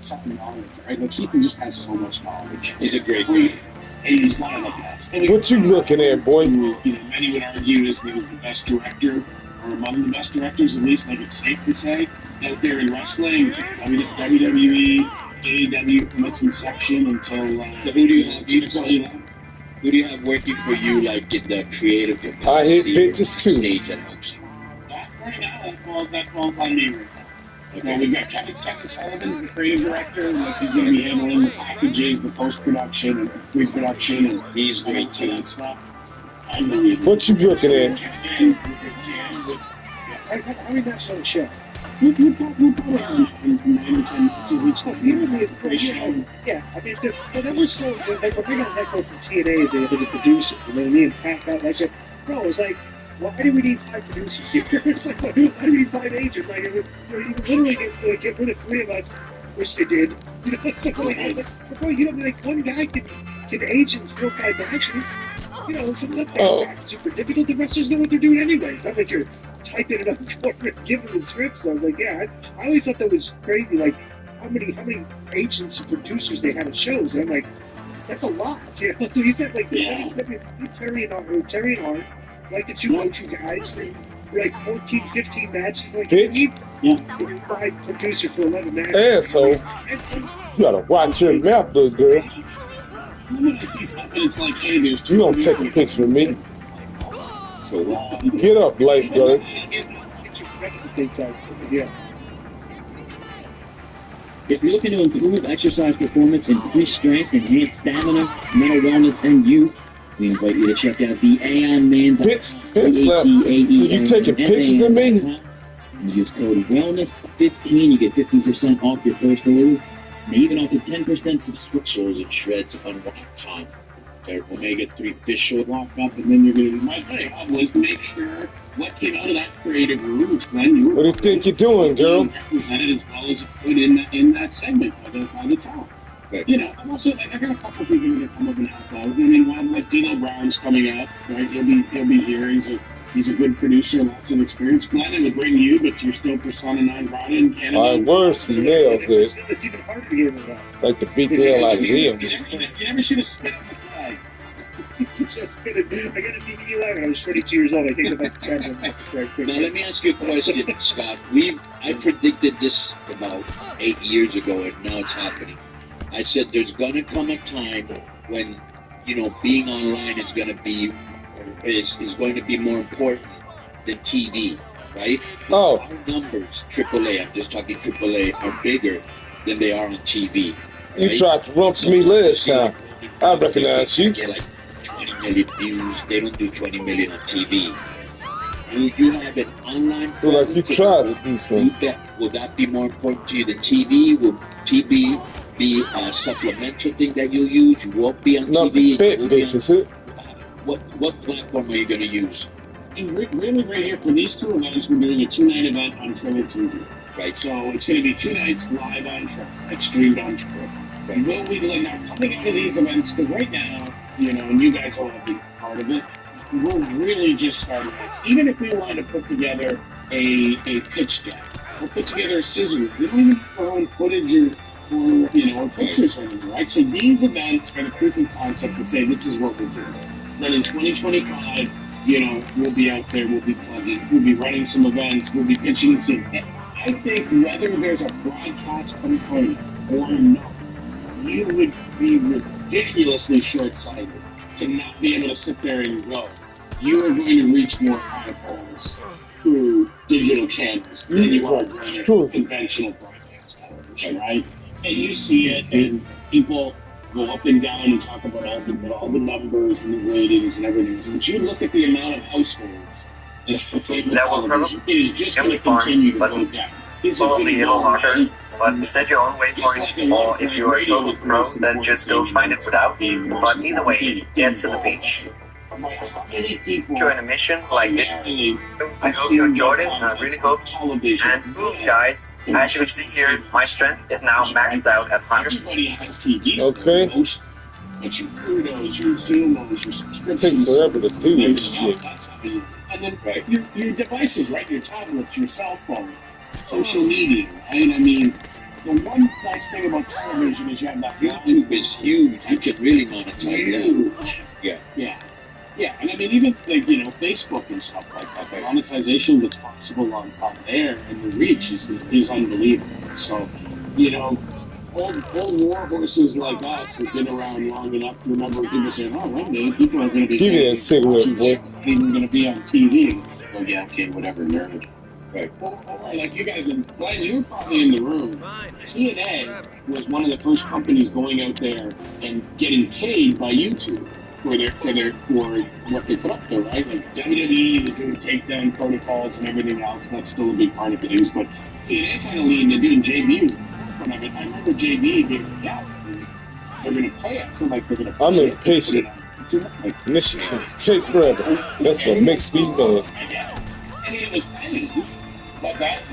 [SPEAKER 8] something knowledge, right? Like Keith just has so much knowledge.
[SPEAKER 3] He's a great guy.
[SPEAKER 8] And he's one of the best.
[SPEAKER 5] What you looking at, boy?
[SPEAKER 8] Many would argue he was the best director, or among the best directors, at least. Like it's safe to say out there in wrestling, WWE, AEW from its inception until.
[SPEAKER 3] So who do you have working for you, like in the creative department?
[SPEAKER 5] I hit pitches too.
[SPEAKER 8] Right now, that falls on me right now. Okay. We've got Kevin Sullivan, the creative director. Like he's going to be handling the packages, the post-production, and pre-production, and
[SPEAKER 3] he's great too.
[SPEAKER 8] That stuff.
[SPEAKER 5] What you looking at?
[SPEAKER 6] How many guys on the show?
[SPEAKER 8] We probably have 9 or 10 pitches each time.
[SPEAKER 6] Yeah, I mean, that was so. Like, when we got that go from TNA, they were the producer, and then me and Pat got. I said, no, it was like. Why do we need 5 producers here? It's like, why do we need 5 agents? Like, you literally get rid of 3 of us, which they did. It's like, one guy can age and 4 or 5 matches. It's not super difficult. The wrestlers know what they're doing anyway. It's not like you're typing it up and giving the scripts. So I was like, yeah, I always thought that was crazy. Like, how many agents and producers they had at shows. And I'm like, that's a lot. He said, like, Terry and Art. Like the 2 go-to guys, like 14, 15 matches. Like, you need 5 producers for 11 matches.
[SPEAKER 5] Yeah, so you gotta watch your mouth, little girl.
[SPEAKER 8] When I see something, it's like, hey, there's 2.
[SPEAKER 5] You don't take a picture of me. Get up, light brother.
[SPEAKER 6] Yeah.
[SPEAKER 7] If you're looking to improve exercise performance, increase strength, enhance stamina, mental wellness, and youth, we invite you to check out the Aeon Man.
[SPEAKER 5] You taking pictures of me?
[SPEAKER 7] Use code WELLNESS15. You get 15% off your first order. And even up to 10% subscription.
[SPEAKER 3] And shreds on time. Their omega-3 fish oil.
[SPEAKER 8] Walk up, and then you're going to do my job was to make sure what came out of that creative room. Glenn,
[SPEAKER 5] what do you think you're doing, girl?
[SPEAKER 8] Represented as well as it could in that segment by the top. Right. I'm also I got a couple of people that come up and help out. I mean, one like Dino Brown's coming up, right? He'll be here. He's a good producer, lots of experience. Glenn, I would bring you, but you're still Persona 9 Brown in Canada.
[SPEAKER 5] My worst, he nails it.
[SPEAKER 6] It's even harder to hear than that.
[SPEAKER 5] Like the big hell out of him.
[SPEAKER 8] You never should have spit on the flag.
[SPEAKER 6] I got a DVD live when I was 22 years old. I think about the camera.
[SPEAKER 3] Now let me ask you a question, Scott. I predicted this about 8 years ago, and now it's happening. I said there's going to come a time when, being online is going to be more important than TV, right?
[SPEAKER 5] Oh.
[SPEAKER 3] Our numbers, AAA, I'm just talking AAA, are bigger than they are on TV. Right?
[SPEAKER 5] You tried to rump me last time. I recognize you.
[SPEAKER 3] They get like 20 million views. They don't do 20 million on TV. You have an online.
[SPEAKER 5] Well, like you tried to do something.
[SPEAKER 3] Will that be more important to you than TV? Will TV be a supplemental thing that you'll use? You won't be on TV. What platform are you going to use?
[SPEAKER 8] Really, right here for these 2 events, we're doing a 2-night event on Triller TV.
[SPEAKER 3] Right.
[SPEAKER 8] So it's going to be 2 nights live on Triller, like streamed on Triller. Right. Will we now coming into these events? Because right now, and you guys will be part of it. We're really just starting. Even if we want to put together a pitch deck, we'll put together a scissor. We don't even have our own footage or or pictures anymore, right? So these events are the proof of concept to say this is what we're doing. Then in 2025, we'll be out there, we'll be plugging, we'll be running some events, we'll be pitching some. I think whether there's a broadcast component or not, you would be ridiculously short-sighted to not be able to sit there and go, you are going to reach more eyeballs through digital channels than you are through conventional broadcast television, right? And you see it, and people go up and down and talk about all the numbers and the ratings and everything. But you look at the amount of households
[SPEAKER 10] That will probably
[SPEAKER 8] it is just
[SPEAKER 10] can
[SPEAKER 8] going
[SPEAKER 10] be
[SPEAKER 8] to
[SPEAKER 10] fun,
[SPEAKER 8] continue to
[SPEAKER 10] but
[SPEAKER 8] go down. Is it
[SPEAKER 10] follow the
[SPEAKER 8] gonna
[SPEAKER 10] yellow
[SPEAKER 8] go
[SPEAKER 10] marker,
[SPEAKER 8] away?
[SPEAKER 10] but set your own waypoint, or if you are a total pro, then just go find it without. But either way, get to the beach. Join a mission like this. I hope you enjoyed it, and I really hope. And boom, guys, as you can see here, my strength is now maxed out at 100.
[SPEAKER 8] Everybody has TV.
[SPEAKER 5] Okay.
[SPEAKER 8] But your Kudos, your Zumos, your subscriptions.
[SPEAKER 5] It takes forever to do this shit.
[SPEAKER 8] And then your devices, right? Your tablets, your cell phone, social media, right? I mean, the one nice thing about television is you have that
[SPEAKER 3] YouTube is huge. You can really monetize that.
[SPEAKER 8] Yeah, and I mean, even Facebook and stuff like that, the monetization that's possible on there and the reach is unbelievable. So, old war horses like us who've been around long enough to remember people saying, oh, one day people are going to be
[SPEAKER 5] Give me a cigarette, boy.
[SPEAKER 8] not even going to be on TV. Oh, yeah, okay, whatever, nerd. Right. Well, all right, like you guys, Glenn, you were probably in the room. TNA was one of the first companies going out there and getting paid by YouTube for what they put up there, right? Like WWE, they're doing takedown protocols and everything else. That's still a big part of things, but TNA kind of leaned into it, and JB was front of it. I remember JB being they're going to pay us. So like they're going to pay
[SPEAKER 5] I'm impatient. And this is going to take forever. That's what makes me mad.
[SPEAKER 8] And it was pennies, but that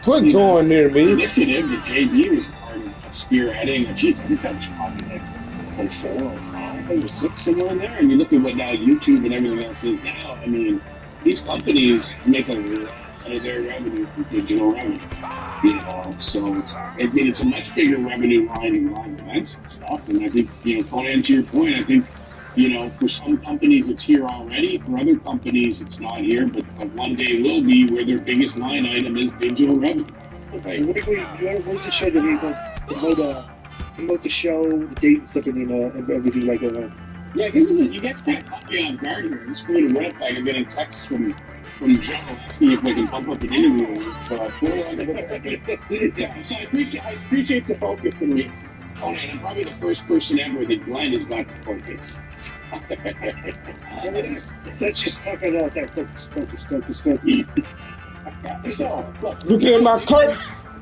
[SPEAKER 5] Quit going near me.
[SPEAKER 8] initiative that JB was part of spearheading. Geez, I think that was probably like 4 or 5 or 6 somewhere in there. And you look at what now YouTube and everything else is now. I mean, these companies make a lot of their revenue from digital revenue. So it's a much bigger revenue line in live events and stuff. And I think, Conan, to your point, I think, for some companies it's here already. For other companies it's not here, but one day will be where their biggest line item is digital revenue.
[SPEAKER 6] Okay. What's the show that we promote the show, the date and stuff, and everything like that?
[SPEAKER 8] Yeah, you guys kind of caught me on guard here. I'm screwing it up. I'm getting texts from Joe asking if I can bump up an interview. So I appreciate the focus in me. Conan, I'm probably the first person ever that Glenn has got to focus.
[SPEAKER 6] Let's just talk about that. Focus.
[SPEAKER 8] So, look,
[SPEAKER 5] Looking at my cart.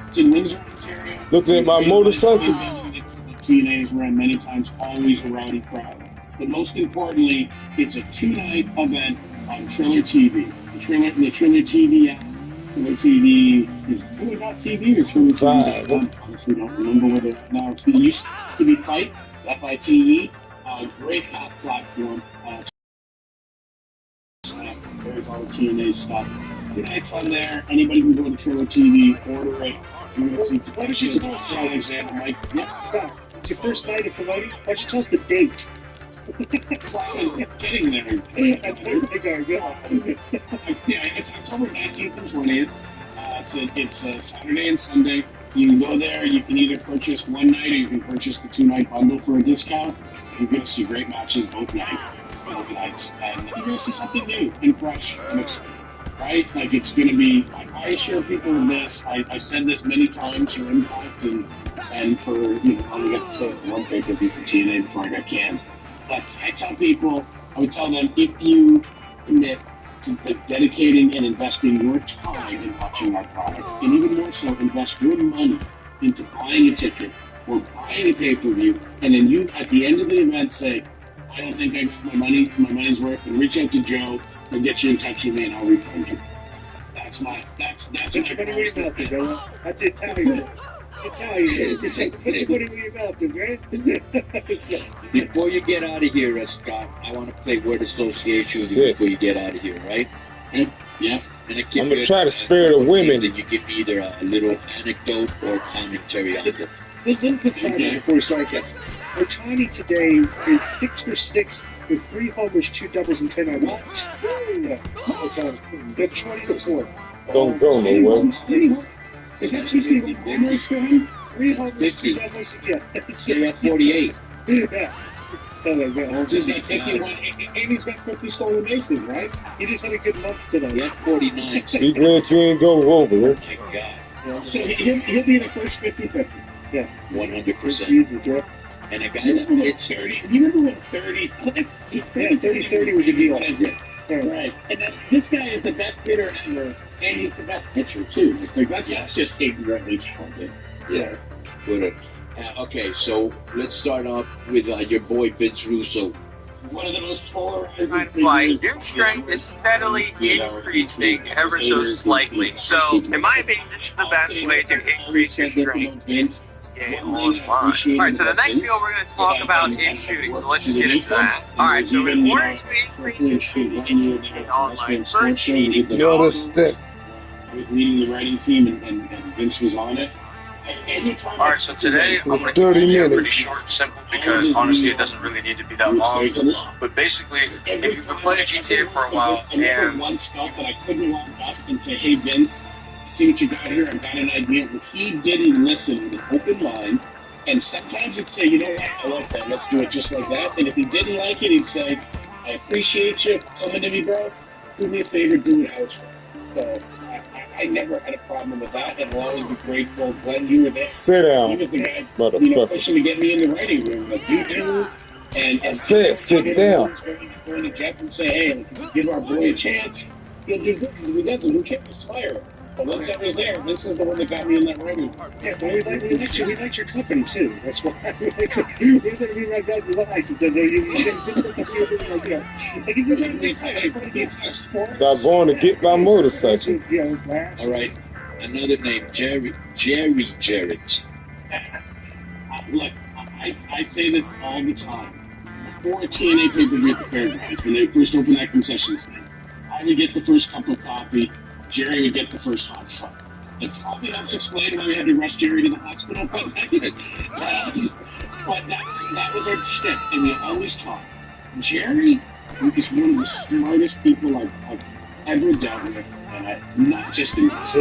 [SPEAKER 8] It's in Windsor, Ontario.
[SPEAKER 5] Looking at my motorcycle.
[SPEAKER 8] TNA's ran many times, always a rowdy crowd. But most importantly, it's a 2-night event on Triller TV. The Triller TV app. Triller TV is Triller.tv or Triller TV. I honestly don't remember whether now it used to be FITE, FITE. Great app platform. There's all the TNA stuff. It's on there. Anybody can go to Triller TV, order it. Why don't you tell us, Alexander, Mike? Yeah,
[SPEAKER 6] stop. It's your first night of promoting. Why don't you tell us the date?
[SPEAKER 8] I was getting there. It's October 19th and 20th. It's Saturday and Sunday. You can go there. You can either purchase one night or you can purchase the 2-night bundle for a discount. You're going to see great matches both nights, and you're going to see something new and fresh and exciting, right? Like it's going to be. I assure people of this. I said this many times for Impact and for I only got to say it for one pay-per-view for TNA before I got canned. But I tell people, I would tell them, if you commit to dedicating and investing your time in watching our product, and even more so, invest your money into buying a ticket or buying a pay-per-view, and then you, at the end of the event, say, I don't think I got my money's worth, and reach out to Joe and get you in touch with me, and I'll refund you. That's my
[SPEAKER 6] That's Italian.
[SPEAKER 3] Before you get out of here, Scott, I want to play word association with you before you get out of here, right?
[SPEAKER 8] Yeah.
[SPEAKER 3] And it can
[SPEAKER 5] I'm gonna
[SPEAKER 3] be
[SPEAKER 5] try to spare the women.
[SPEAKER 3] Then you give either a little anecdote or commentary on it.
[SPEAKER 6] Let me put Tiny before we start this. Otani today is 6 for 6 with 3 homers, 2 doubles, and 10 RBIs. Yeah. They're 20-4.
[SPEAKER 5] Don't go nowhere.
[SPEAKER 6] Is that usually the homers for him? 3 homers, 2 doubles, yeah.
[SPEAKER 3] You're at 48.
[SPEAKER 6] Yeah. Oh my God.
[SPEAKER 8] Just got 51, and he's got 50 stolen bases, right?
[SPEAKER 6] He just had a good month today.
[SPEAKER 3] You're at 49.
[SPEAKER 5] Be glad you ain't go over it.
[SPEAKER 3] My God.
[SPEAKER 8] So he'll be the first 50-50.
[SPEAKER 6] Yeah.
[SPEAKER 3] 100%.
[SPEAKER 6] Easy, Joe.
[SPEAKER 3] And a guy that hits
[SPEAKER 8] 30. You remember when 30?
[SPEAKER 6] Yeah, 30-30 was a deal.
[SPEAKER 8] Right. And then this guy is the best hitter ever, and he's the best pitcher, too. It's like, that's just ignorantly talented.
[SPEAKER 3] Yeah. Okay, so let's start off with your boy Vince Russo.
[SPEAKER 8] One of the most polarizing
[SPEAKER 10] I'd fly. Your strength is steadily increasing ever so slightly. So, in my opinion, this is the best way to increase your strength. Alright, so the next skill we're going to talk about is shooting, so let's just get into that. Alright, so in order to increase your shooting online, first you need to
[SPEAKER 5] Notice that.
[SPEAKER 8] I was leading the writing team, and Vince was on it.
[SPEAKER 10] Alright, so today I'm going to
[SPEAKER 5] 30
[SPEAKER 10] keep it pretty
[SPEAKER 5] minutes.
[SPEAKER 10] short and simple because honestly it doesn't really need to be that long. But basically, if you've been playing GTA for a while and
[SPEAKER 8] one spot that I couldn't walk up and say, "Hey Vince, see what you got here. I've got an idea." But he didn't listen with an open mind. And sometimes he'd say, "You know what? I like that. Let's do it just like that." And if he didn't like it, he'd say, "I appreciate you coming to me, bro. Do me a favor, do it outside." So I never had a problem with that, and I'll always be grateful. Glenn, you were there.
[SPEAKER 5] Sit down,
[SPEAKER 8] He was the guy,
[SPEAKER 5] motherfucker.
[SPEAKER 8] pushing to get me in the writing room. Like you two, and
[SPEAKER 5] I said, sit down.
[SPEAKER 8] Going to Jeff and say, "Hey, give our boy a chance. He'll do good. If he doesn't, who cares? Fire him." But once I was there, this is the one that got me in that writing room.
[SPEAKER 6] Yeah, but we like your company too. That's why we're going to be right back. We like it.
[SPEAKER 5] I'm going to get my motorcycle.
[SPEAKER 6] Yeah,
[SPEAKER 3] All right, another name, Jerry Jarrett.
[SPEAKER 8] Look, I say this all the time. Before a TNA pay-per-view at the Fairgrounds, when they first opened that concession stand, I would get the first cup of coffee. Jerry would get the first hot shot. It probably helps explain why we had to rush Jerry to the hospital, but that was our shtick, and we always talked. Jerry is one of the smartest people I've ever dealt with, not just in this.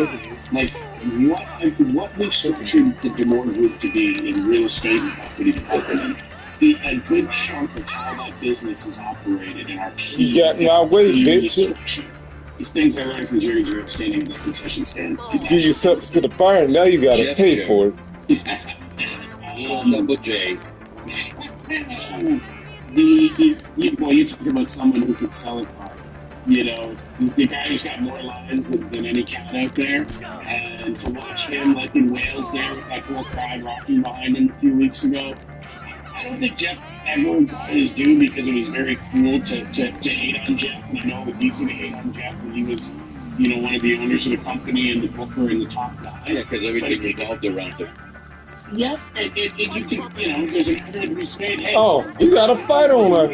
[SPEAKER 8] Like, what we structured the DeMore Group to be in real estate and property development, a good chunk of how that business is operated in our key.
[SPEAKER 5] You got in our way, bitch.
[SPEAKER 8] These things I learned from Jerry Jarrett standing at the concession stands.
[SPEAKER 5] Give you something to the fire, and now you got to pay for it.
[SPEAKER 3] Double J.
[SPEAKER 8] You talk about someone who could sell a car. You know, the guy who's got more lives than any cat out there. And to watch him, like in Wales there, with that poor crowd rocking behind him a few weeks ago, I don't think Jeff ever got his due because it was very cool to hate on Jeff. And I know it was easy to hate on Jeff when he was, one of the owners of the company and the booker and the top guy.
[SPEAKER 3] Yeah, because everything revolved around him.
[SPEAKER 8] Yep, and you can, there's an argument to be made. Hey,
[SPEAKER 5] Oh, you got a fight on her.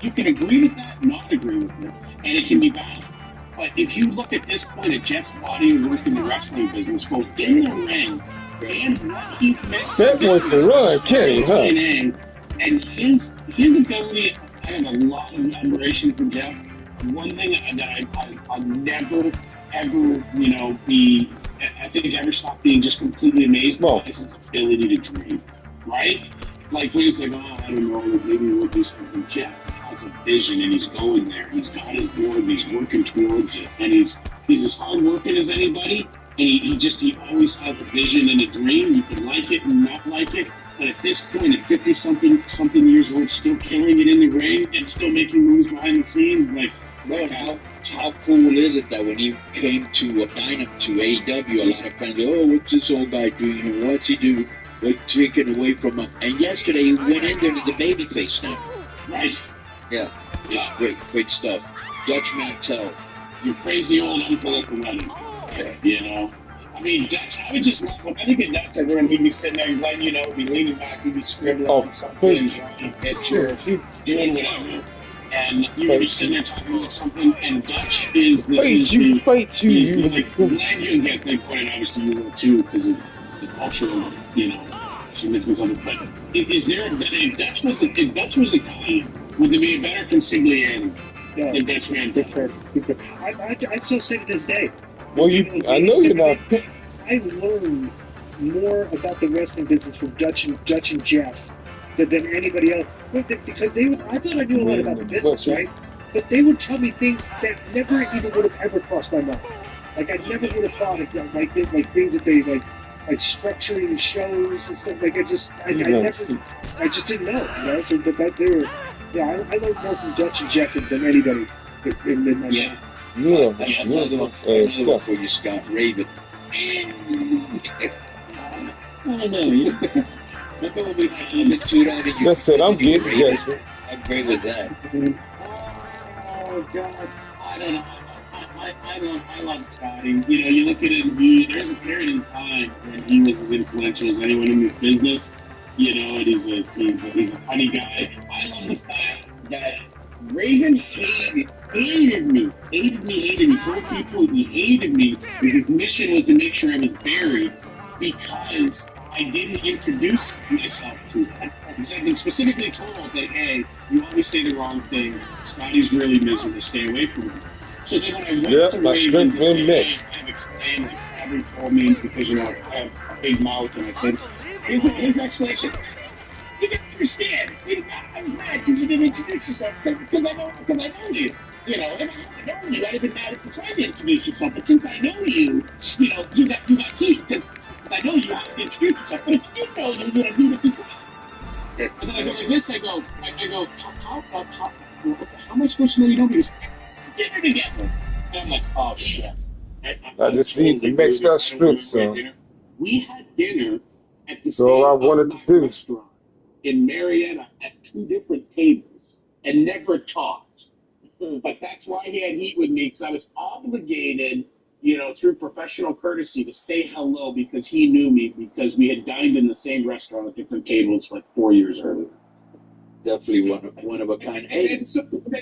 [SPEAKER 8] You can agree with that, not agree with it, and it can be bad. But if you look at this point at Jeff's body and work in the wrestling business, both in the ring and what he's meant to
[SPEAKER 5] That boy can run, can't he, huh?
[SPEAKER 8] And his ability, I have a lot of admiration for Jeff. One thing that I'll never, ever, ever stop being just completely amazed by is his ability to dream, right? Like when he's like, I don't know, maybe we'll do something. Jeff has a vision and he's going there. He's got his board and he's working towards it. And he's as hard working as anybody. And he always has a vision and a dream. You can like it and not like it. But at this point, at 50-something years old, still carrying it in the ring and still making moves behind the scenes, like,
[SPEAKER 3] well, how cool is it that when he came to Dynam to AEW, a lot of fans go, oh, what's this old guy doing? What's he do? Like, taking away from him. And yesterday, he went in there to the babyface now.
[SPEAKER 8] Right.
[SPEAKER 3] Yeah. Great stuff. Dutch Mantel.
[SPEAKER 8] Your crazy old uncle at the wedding. I mean, Dutch, I would just love him. I think in Dutch, everyone would be sitting there, letting be leaning back, he'd be scribbling on something, drawing a picture, doing whatever. and you were just sitting there talking about something, and Dutch is the...
[SPEAKER 5] Fight you.
[SPEAKER 8] Like, glad you didn't get the point, obviously you will too, because of the cultural, significance of it, but is there if Dutch was Italian, would there be a better consigliere than Dutch man?
[SPEAKER 6] I still say to this day.
[SPEAKER 5] Well, I know you're not.
[SPEAKER 6] I learned more about the wrestling business from Dutch and Jeff than anybody else, because I thought I knew a lot about the business, right? But they would tell me things that never even would have ever crossed my mind. Like I never would have thought of like things that they like structuring shows and stuff. Like I just didn't know. So but they were, I learned more from Dutch and Jeff than anybody in my life.
[SPEAKER 3] Another one for you, Scott Raven. I know. Remember when we had the two out of you?
[SPEAKER 5] That's it. I'm getting desperate.
[SPEAKER 3] I agree with that.
[SPEAKER 8] Oh God, I don't know. I love Scotty. You look at him. There's a period in time when he was as influential as anyone in this business. And he's a funny guy. I love the fact that Raven hated me. Told people he hated me because his mission was to make sure I was buried because I didn't introduce myself to him. Because I've been specifically told that, hey, you always say the wrong thing. Scotty's really miserable. Stay away from him. So then when I went to Raven, I've explained, like Sabri told me, because, I have a big mouth, and I said, here's an explanation. You didn't understand. I was mad because you didn't introduce yourself because I know you. If I hadn't known you, I'd have been mad if you tried to introduce yourself. But since I know you, you got heat because I know you have to introduce yourself. But if you know you, you don't need to be proud. And then I go like this. I go. How am I supposed to know you don't? He goes, dinner together. And I'm like, oh shit.
[SPEAKER 5] I just need to make that strip, so.
[SPEAKER 8] We had dinner at the
[SPEAKER 5] So I wanted to do
[SPEAKER 8] restaurant in Marietta at 2 different tables and never talked. But that's why he had heat with me, because I was obligated, through professional courtesy to say hello because he knew me, because we had dined in the same restaurant at different tables like 4 years earlier.
[SPEAKER 3] Definitely one of a kind.
[SPEAKER 8] And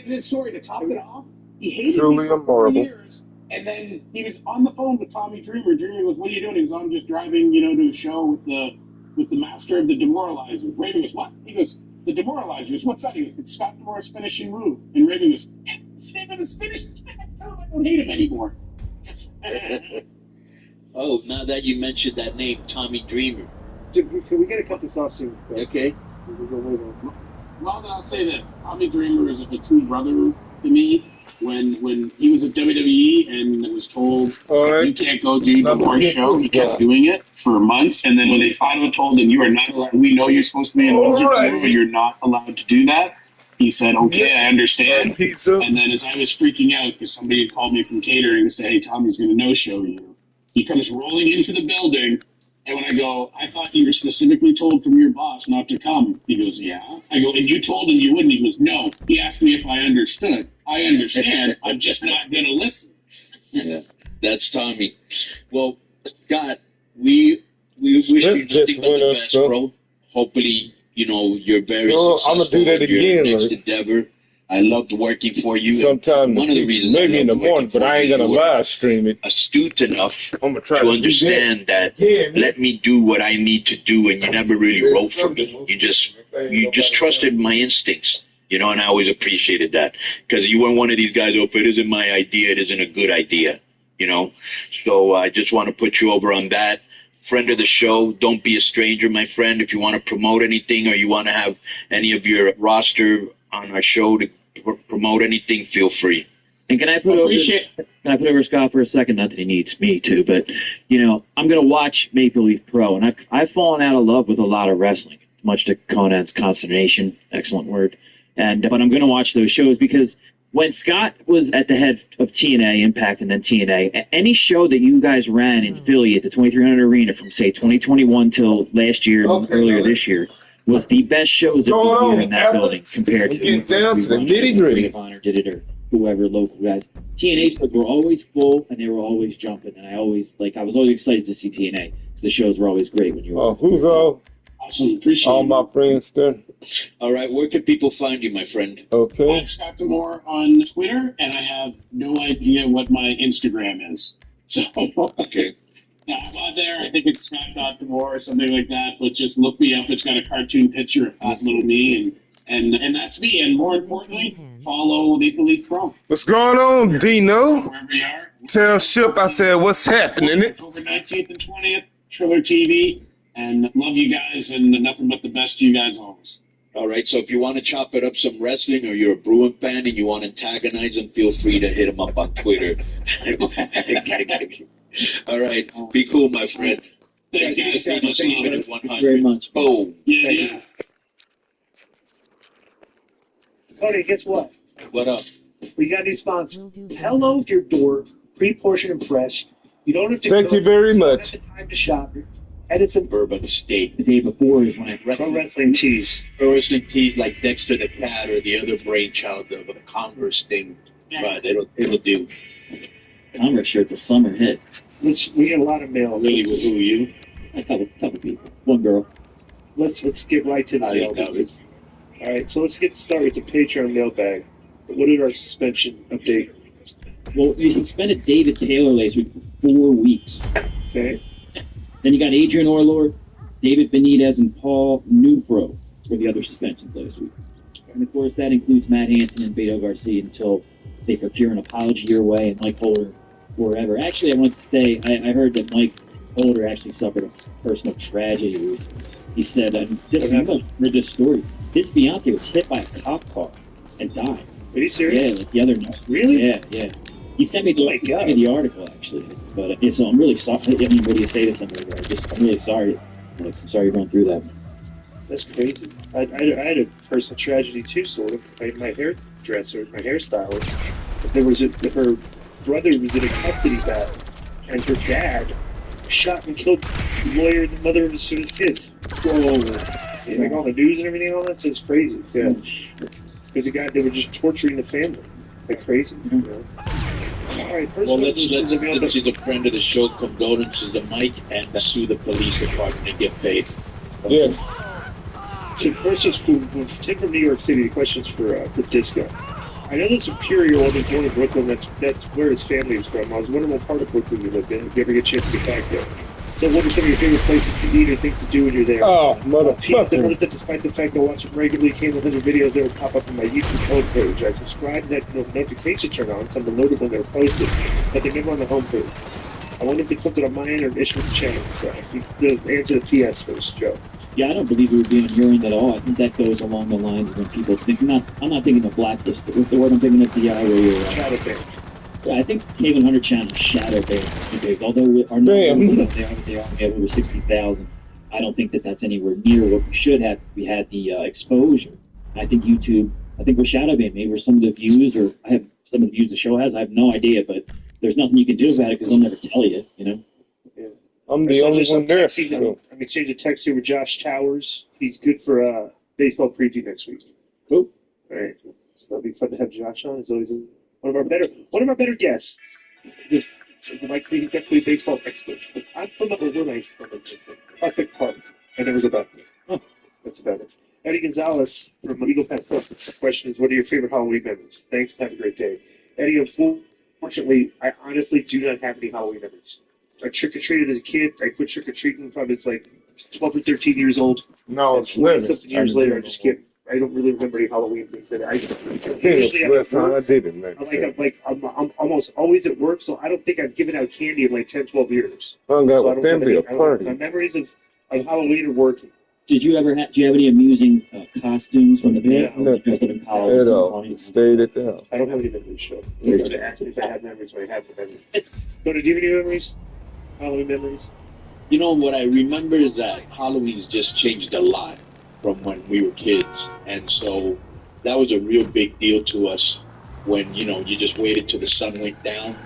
[SPEAKER 8] then, sorry, to top it off, he hated
[SPEAKER 5] Truly
[SPEAKER 8] me for 4
[SPEAKER 5] memorable.
[SPEAKER 8] years. And then he was on the phone with Tommy Dreamer. Dreamer goes, "What are you doing?" He goes, "I'm just driving, to a show with the master of the Demoralizer." Raven goes, "What?" He goes, "The Demoralizer." He goes, "What's that?" He goes, "It's Scott Demore's finishing move." And Raven goes, "His name of his finish." Tell him I don't hate him anymore.
[SPEAKER 3] Oh, now that you mentioned that name, Tommy Dreamer.
[SPEAKER 6] Can we get a cut this off soon?
[SPEAKER 3] Okay.
[SPEAKER 8] Well, then I'll say this: Tommy Dreamer is a true brother to me. When he was at WWE and was told, you can't go do the more show, he kept doing it for months. And then when they finally told him, you are not allowed, we know you're supposed to be in but you're not allowed to do that. He said, okay, I understand. And then as I was freaking out, because somebody had called me from catering to say, hey, Tommy's going to no-show you, he comes rolling into the building. And when I go, I thought you were specifically told from your boss not to come. He goes, yeah. I go, and you told him you wouldn't. He goes, no. He asked me if I understood. I understand. I'm just not going to listen.
[SPEAKER 3] Yeah, that's Tommy. Well, Scott, we wish you nothing but the best, bro. Hopefully, you're very successful.
[SPEAKER 5] I'm going to do that again.
[SPEAKER 3] Your next endeavor. I loved working for you.
[SPEAKER 5] Sometime, one of the reasons maybe in the morning, but I ain't gonna live stream it.
[SPEAKER 3] Astute enough
[SPEAKER 5] I'm gonna try
[SPEAKER 3] to understand that. Let me do what I need to do, and you never really wrote for me. You just trusted my instincts, and I always appreciated that because you weren't one of these guys. Oh, if it isn't my idea, it isn't a good idea, So I just want to put you over on that. Friend of the show, don't be a stranger, my friend. If you want to promote anything or you want to have any of your roster on our show to promote anything, feel free.
[SPEAKER 7] And can I put over Scott for a second? Not that he needs me to, but I'm going to watch Maple Leaf Pro, and I've fallen out of love with a lot of wrestling, much to Conan's consternation. Excellent word. But I'm going to watch those shows because when Scott was at the head of TNA, Impact, and then TNA, any show that you guys ran in Philly at the 2300 Arena from say 2021 till last year, earlier this year, was the best shows that we were in that building compared to
[SPEAKER 5] get down to the nitty-gritty.
[SPEAKER 7] Honor did it or whoever local guys. TNA shows were always full and they were always jumping, and I was always excited to see TNA because the shows were always great when you were.
[SPEAKER 8] Awesome. Appreciate
[SPEAKER 5] All
[SPEAKER 8] it.
[SPEAKER 5] my friends there.
[SPEAKER 3] All right, where can people find you, my friend?
[SPEAKER 5] Okay.
[SPEAKER 8] Scott Demore on Twitter, and I have no idea what my Instagram is. So,
[SPEAKER 3] Okay.
[SPEAKER 8] I'm on there. I think it's Scott.Demore or something like that, but just look me up. It's got a cartoon picture of fat little me, and that's me. And more importantly, follow Maple Leaf Pro.
[SPEAKER 5] What's going on, Dino?
[SPEAKER 8] Wherever you are.
[SPEAKER 5] Tell Ship I said what's happening.
[SPEAKER 8] October 19th and 20th, Triller TV. And love you guys, and nothing but the best to you guys always.
[SPEAKER 3] All right, so if you want to chop it up some wrestling, or you're a Bruin fan and you want to antagonize them, feel free to hit them up on Twitter. All right, be cool, my friend.
[SPEAKER 8] Thank you guys.
[SPEAKER 3] Thank you
[SPEAKER 7] Thank you very much.
[SPEAKER 3] Boom.
[SPEAKER 8] Yeah.
[SPEAKER 6] Cody, guess what?
[SPEAKER 3] What up?
[SPEAKER 6] We got a new sponsor. Hello, your door, pre-portioned and fresh. You don't have to
[SPEAKER 5] Thank
[SPEAKER 6] go.
[SPEAKER 5] you very much.
[SPEAKER 6] You don't have the time to shop. And it's a
[SPEAKER 3] Bourbon State.
[SPEAKER 7] The day before is when I
[SPEAKER 6] Pro Wrestling Tees.
[SPEAKER 3] Pro Wrestling Tees like Dexter the Cat or the other brainchild of the Converse thing. Right, it'll do.
[SPEAKER 7] Converse shirt's a summer hit.
[SPEAKER 6] Which we get a lot of mail.
[SPEAKER 3] Really, with who, you?
[SPEAKER 7] A couple people. One girl.
[SPEAKER 6] Let's get right to the
[SPEAKER 3] I think
[SPEAKER 6] mail.
[SPEAKER 3] that was.
[SPEAKER 6] All right, so let's get started with the Patreon mailbag. What is our suspension update?
[SPEAKER 7] Well, we suspended David Taylor last week for 4 weeks.
[SPEAKER 6] Okay.
[SPEAKER 7] Then you got Adrian Orlor, David Benitez, and Paul Newfro for the other suspensions last week. And of course, that includes Matt Hansen and Beto Garcia until they procure an apology your way, and Mike Holder forever. Actually, I want to say, I heard that Mike Holder actually suffered a personal tragedy recently. He said, you heard this story. His fiance was hit by a cop car and died.
[SPEAKER 6] Are you serious?
[SPEAKER 7] Yeah, like the other night.
[SPEAKER 6] Really?
[SPEAKER 7] Yeah. He sent me the article, actually. But so I'm really sorry. I mean, what do you say to somebody? I'm really sorry. I'm sorry you're going through that.
[SPEAKER 6] That's crazy. I had a personal tragedy too, sort of. My hairdresser, my hairstylist. Her brother was in a custody battle, and her dad shot and killed the lawyer and the mother of his kid. Whoa! Like all the news and everything, all that. So it's crazy. Yeah. Because they were just torturing the family, like crazy. You know? All right, first
[SPEAKER 3] Well,
[SPEAKER 6] one
[SPEAKER 3] let's
[SPEAKER 6] is
[SPEAKER 3] see the friend of the show, condolences to Mike, and sue the police department and get paid.
[SPEAKER 5] Yes.
[SPEAKER 6] So first is Tim from New York City. The question's for Disco. I know the Superior one is one in Brooklyn. That's where his family is from. I was wondering what part of Brooklyn you lived in. If you ever get a chance to get back there. So what are some of your favorite places to eat or things to do when you're there?
[SPEAKER 5] Oh,
[SPEAKER 6] Notice
[SPEAKER 5] motherfucker.
[SPEAKER 6] that despite the fact I watch them regularly, came with other videos that will pop up on my YouTube homepage. I subscribe and that notification turn on, so I'm alerted when they're posted, but they're never on the homepage. I wonder if it's something on my end or an issue with the channel. So answer the PS first, Joe.
[SPEAKER 7] Yeah, I don't believe it would be on your end at all. I think that goes along the lines of when people think. I'm not thinking of blacklist. What's the word I'm thinking of? Where you're
[SPEAKER 6] Shadow ban.
[SPEAKER 7] Yeah, I think Cable Hunter Channel shadow banned. Although our numbers they have over 60,000. I don't think that's anywhere near what we should have. We had the exposure. I think YouTube. I think we're shadow banned. Maybe we're some of the views, or I have some of the views the show has. I have no idea, but there's nothing you can do about it because they'll never tell you. You know.
[SPEAKER 6] Yeah.
[SPEAKER 5] I'm the only one there.
[SPEAKER 6] I'm exchanging a text here with Josh Towers. He's good for baseball preview next week.
[SPEAKER 7] Cool.
[SPEAKER 6] All right. So that'll be fun to have Josh on. He's always one of our better guests. This Mike Lee, he's definitely a baseball expert. But I'm from Prospect Park. I never go back there. That's about it. Eddie Gonzalez from Eagle Pass. The question is, what are your favorite Halloween memories? Thanks. Have a great day. Eddie, unfortunately, I honestly do not have any Halloween memories. I trick-or-treated as a kid. I quit trick-or-treating probably it's like 12 or 13 years old.
[SPEAKER 5] No,
[SPEAKER 6] it's 40-something years later. I just can't. I don't really remember any Halloween things. I'm almost always at work, so I don't think I've given out candy in like 10, 12 years.
[SPEAKER 5] I got a family or party.
[SPEAKER 6] My memories of Halloween are working.
[SPEAKER 7] Did you ever do you have any amusing costumes from the past?
[SPEAKER 5] No,
[SPEAKER 7] in college?
[SPEAKER 5] at all. Stayed at the house.
[SPEAKER 6] I don't have any memories, so you're going to ask me if I have memories, but I have the memories. So, do you have any memories? Halloween memories?
[SPEAKER 3] You know, what I remember is that Halloween's just changed a lot from when we were kids. And so that was a real big deal to us when, you know, you just waited till the sun went down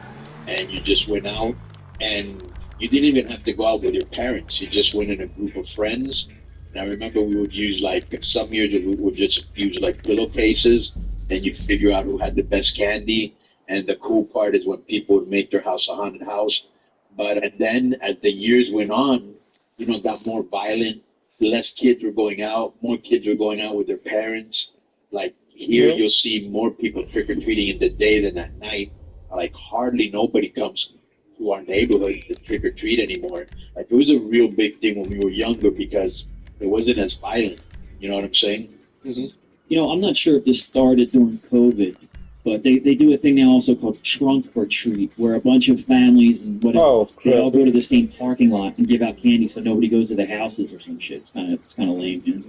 [SPEAKER 3] and you just went out. And you didn't even have to go out with your parents. You just went in a group of friends. And I remember we would use, like, some years we would just use, like, pillowcases. And you'd figure out who had the best candy. And the cool part is when people would make their house a haunted house. But and then as the years went on, you know, it got more violent. less kids were going out, more kids were going out with their parents. Like here,
[SPEAKER 5] Yeah.
[SPEAKER 3] you'll see more people trick or treating in the day than at night. Like hardly nobody comes to our neighborhood to trick or treat anymore. Like it was a real big thing when we were younger because it wasn't as violent. You know what I'm saying?
[SPEAKER 6] Mm-hmm.
[SPEAKER 7] You know, I'm not sure if this started during COVID, but they do a thing now also called trunk or treat, where a bunch of families and whatever they all go to the same parking lot and give out candy, so nobody goes to the houses or some shit. It's kind of lame, man.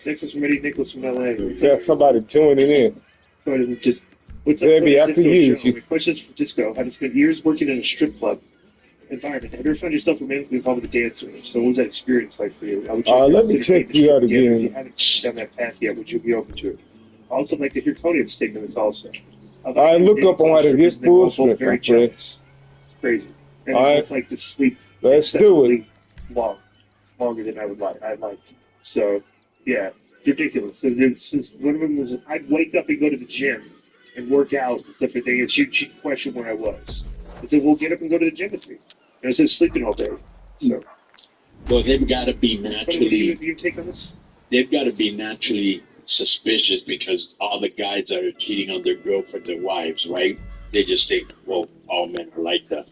[SPEAKER 6] Next is from Eddie Nicholas from LA.
[SPEAKER 5] Got somebody joining in.
[SPEAKER 6] Go ahead and just. What's
[SPEAKER 5] Zebby,
[SPEAKER 6] up,
[SPEAKER 5] after
[SPEAKER 6] Disco
[SPEAKER 5] you.
[SPEAKER 6] Show? My question is for Disco. Having spent years working in a strip club environment, have you ever found yourself romantically involved with a dancer? So what was that experience like for you? How would you
[SPEAKER 5] Let me
[SPEAKER 6] consider
[SPEAKER 5] check
[SPEAKER 6] dating
[SPEAKER 5] you out
[SPEAKER 6] the strip club?
[SPEAKER 5] again.
[SPEAKER 6] If you haven't done that path yet, would you be open to it? I also like to hear Conan's take on this also.
[SPEAKER 5] I look up on how to get full strip, my friend.
[SPEAKER 6] It's crazy. And
[SPEAKER 5] All
[SPEAKER 6] I
[SPEAKER 5] right.
[SPEAKER 6] both like to sleep
[SPEAKER 5] Let's do it.
[SPEAKER 6] longer than I would like. I'd like to. So yeah, it's ridiculous. So since one of them was, I'd wake up and go to the gym and work out and stuff like that, and she'd question where I was. I said, "Well, get up and go to the gym with me." And I said, "Sleeping all day." So,
[SPEAKER 3] Well, they've got to be
[SPEAKER 6] what do
[SPEAKER 3] naturally.
[SPEAKER 6] you take on this?
[SPEAKER 3] They've got to be naturally suspicious because all the guys that are cheating on their girlfriends or wives, right? They just think, well, all men are like that.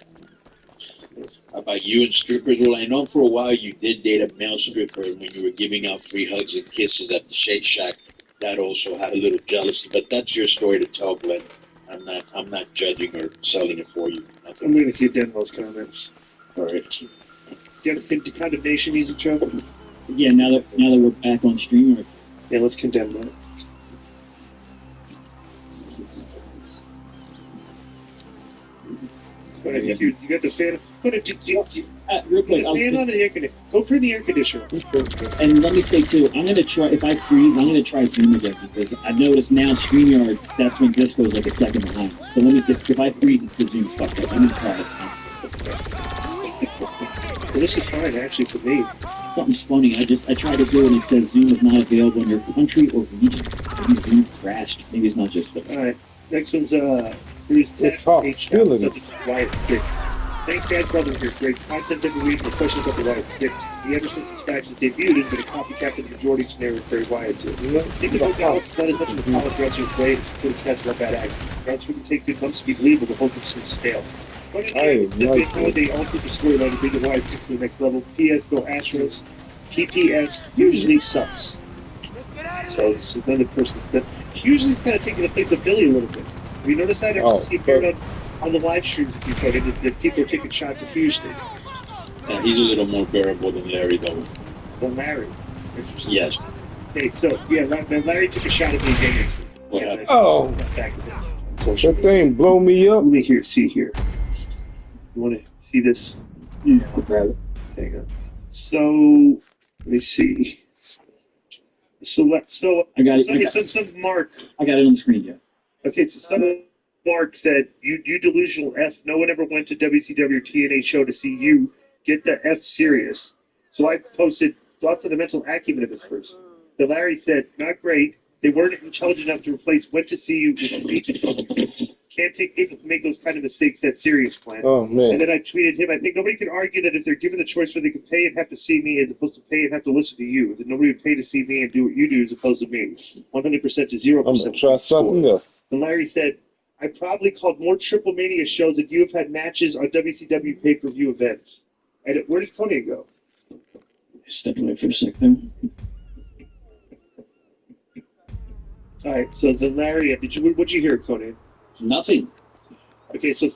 [SPEAKER 3] How about you and strippers? Well, I know for a while you did date a male stripper when you were giving out free hugs and kisses at the Shake Shack. That also had a little jealousy, but that's your story to tell, Glenn. I'm not judging or selling it for you.
[SPEAKER 6] I'm going to condemn those comments.
[SPEAKER 3] All right.
[SPEAKER 6] Do you have the condemnation music, Joe?
[SPEAKER 7] Yeah, now that we're back on streamer.
[SPEAKER 6] Yeah, let's condemn that. Go ahead, you got the fan. Go ahead,
[SPEAKER 7] Real quick,
[SPEAKER 6] fan on the air conditioner. Go turn the air conditioner.
[SPEAKER 7] and let me say too, I'm gonna try, if I freeze, I'm gonna try Zoom again because I've noticed now StreamYard, that's when Disco's like a second behind. So let me just, if I freeze, it's the Zoom's fucked up. I'm gonna try it.
[SPEAKER 6] Well, this is fine actually for me.
[SPEAKER 7] Something's funny. I tried to do it and it says Zoom is not available in your country or region. Maybe Zoom crashed. Maybe it's not just
[SPEAKER 6] All right, next one's
[SPEAKER 5] It's hostility.
[SPEAKER 6] Riot Sticks. Thanks, guys, for having here. Great content every week. The questions about the Riot Sticks. The ever since this faction debuted, has been a copycat of the majority scenario very wired to. You know, think about Dallas, not as much of a college wrestler's great, to catch up bad acting. That's when you take good months to be believable, the whole thing's stale. But again, they all took the storyline to bring the Riot Sticks to the next level. PS go Astros. PPS usually sucks. So this is another person that usually kind of taking the place of Billy a little bit. Have you noticed that? He's appeared on the live streams with you, Cody, that people are taking shots at Houston.
[SPEAKER 3] He's a little more bearable than Larry, though.
[SPEAKER 6] Than Larry.
[SPEAKER 3] Yes.
[SPEAKER 6] Okay, so, yeah, Larry took a shot at me again.
[SPEAKER 3] What happened?
[SPEAKER 5] Oh, that thing blow me up.
[SPEAKER 6] Let me see here. You want to see this?
[SPEAKER 7] Yeah, I'll grab it.
[SPEAKER 6] Hang on. So, let me see. So
[SPEAKER 7] I got it.
[SPEAKER 6] Some Mark.
[SPEAKER 7] I got it on the screen, yeah.
[SPEAKER 6] Okay, so some Mark said, you delusional F, no one ever went to WCW or TNA show to see you. Get the F serious. So I posted thoughts on the mental acumen of this person. So Larry said, not great. They weren't intelligent enough to replace went to see you with can't take people to make those kind of mistakes that serious, Glenn.
[SPEAKER 5] Oh, man.
[SPEAKER 6] And then I tweeted him, I think nobody can argue that if they're given the choice where they can pay and have to see me as opposed to pay and have to listen to you, that nobody would pay to see me and do what you do as opposed to me. 100% to 0%.
[SPEAKER 5] I'm going to try something else.
[SPEAKER 6] And Larry said, I probably called more Triple Mania shows that you have had matches on WCW pay-per-view events. And where did Conan go?
[SPEAKER 7] Step away for a sec there.
[SPEAKER 6] All right, so Larry, what'd you hear, Conan?
[SPEAKER 3] Nothing.
[SPEAKER 6] Okay, so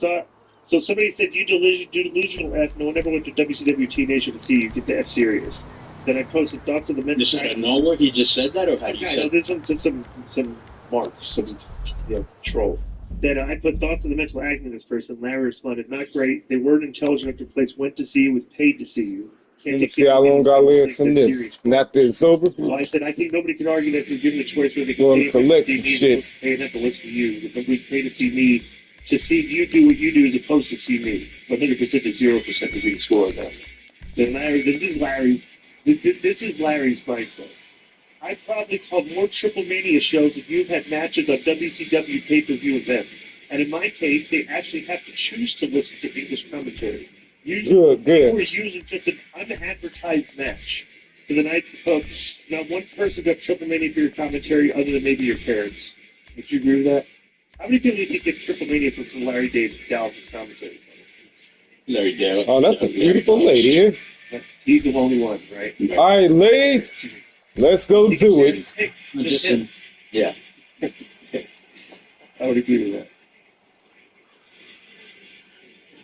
[SPEAKER 6] somebody said you delusional F. No one ever went to WCW T Nation to see you. Get the F serious. Then I posted thoughts on the mental.
[SPEAKER 3] Just out of nowhere, he just said that, or how do you?
[SPEAKER 6] I know there's some mark, some troll. Then I put thoughts on the mental acumen of this person. Larry responded, not great. They weren't intelligent enough to place went to see you with paid to see you.
[SPEAKER 5] Let me see how long I last in this. Not that it's over.
[SPEAKER 6] So I said, I think nobody can argue that if you're given the choice where they
[SPEAKER 5] Going
[SPEAKER 6] can
[SPEAKER 5] to collect
[SPEAKER 6] pay
[SPEAKER 5] some
[SPEAKER 6] to see
[SPEAKER 5] shit.
[SPEAKER 6] me, pay and have to listen to you. That nobody pay to see me, to see you do what you do as opposed to see me. 100% to 0% to be the score of that. Then Larry, this is Larry's mindset. I probably called more Triple Mania shows if you've had matches on WCW pay-per-view events. And in my case, they actually have to choose to listen to English commentary. Usually,
[SPEAKER 5] Good.
[SPEAKER 6] or is usually just an unadvertised match. for the night. Not one person got Triple Mania for your commentary other than maybe your parents. Would you agree with that? How many people do you think get Triple Mania from Larry Dallas' commentary?
[SPEAKER 3] Larry Dallas.
[SPEAKER 5] Oh, that's a beautiful lady here.
[SPEAKER 6] He's the only one, right?
[SPEAKER 5] All right, ladies, let's go do it.
[SPEAKER 3] Yeah.
[SPEAKER 6] I would agree with that.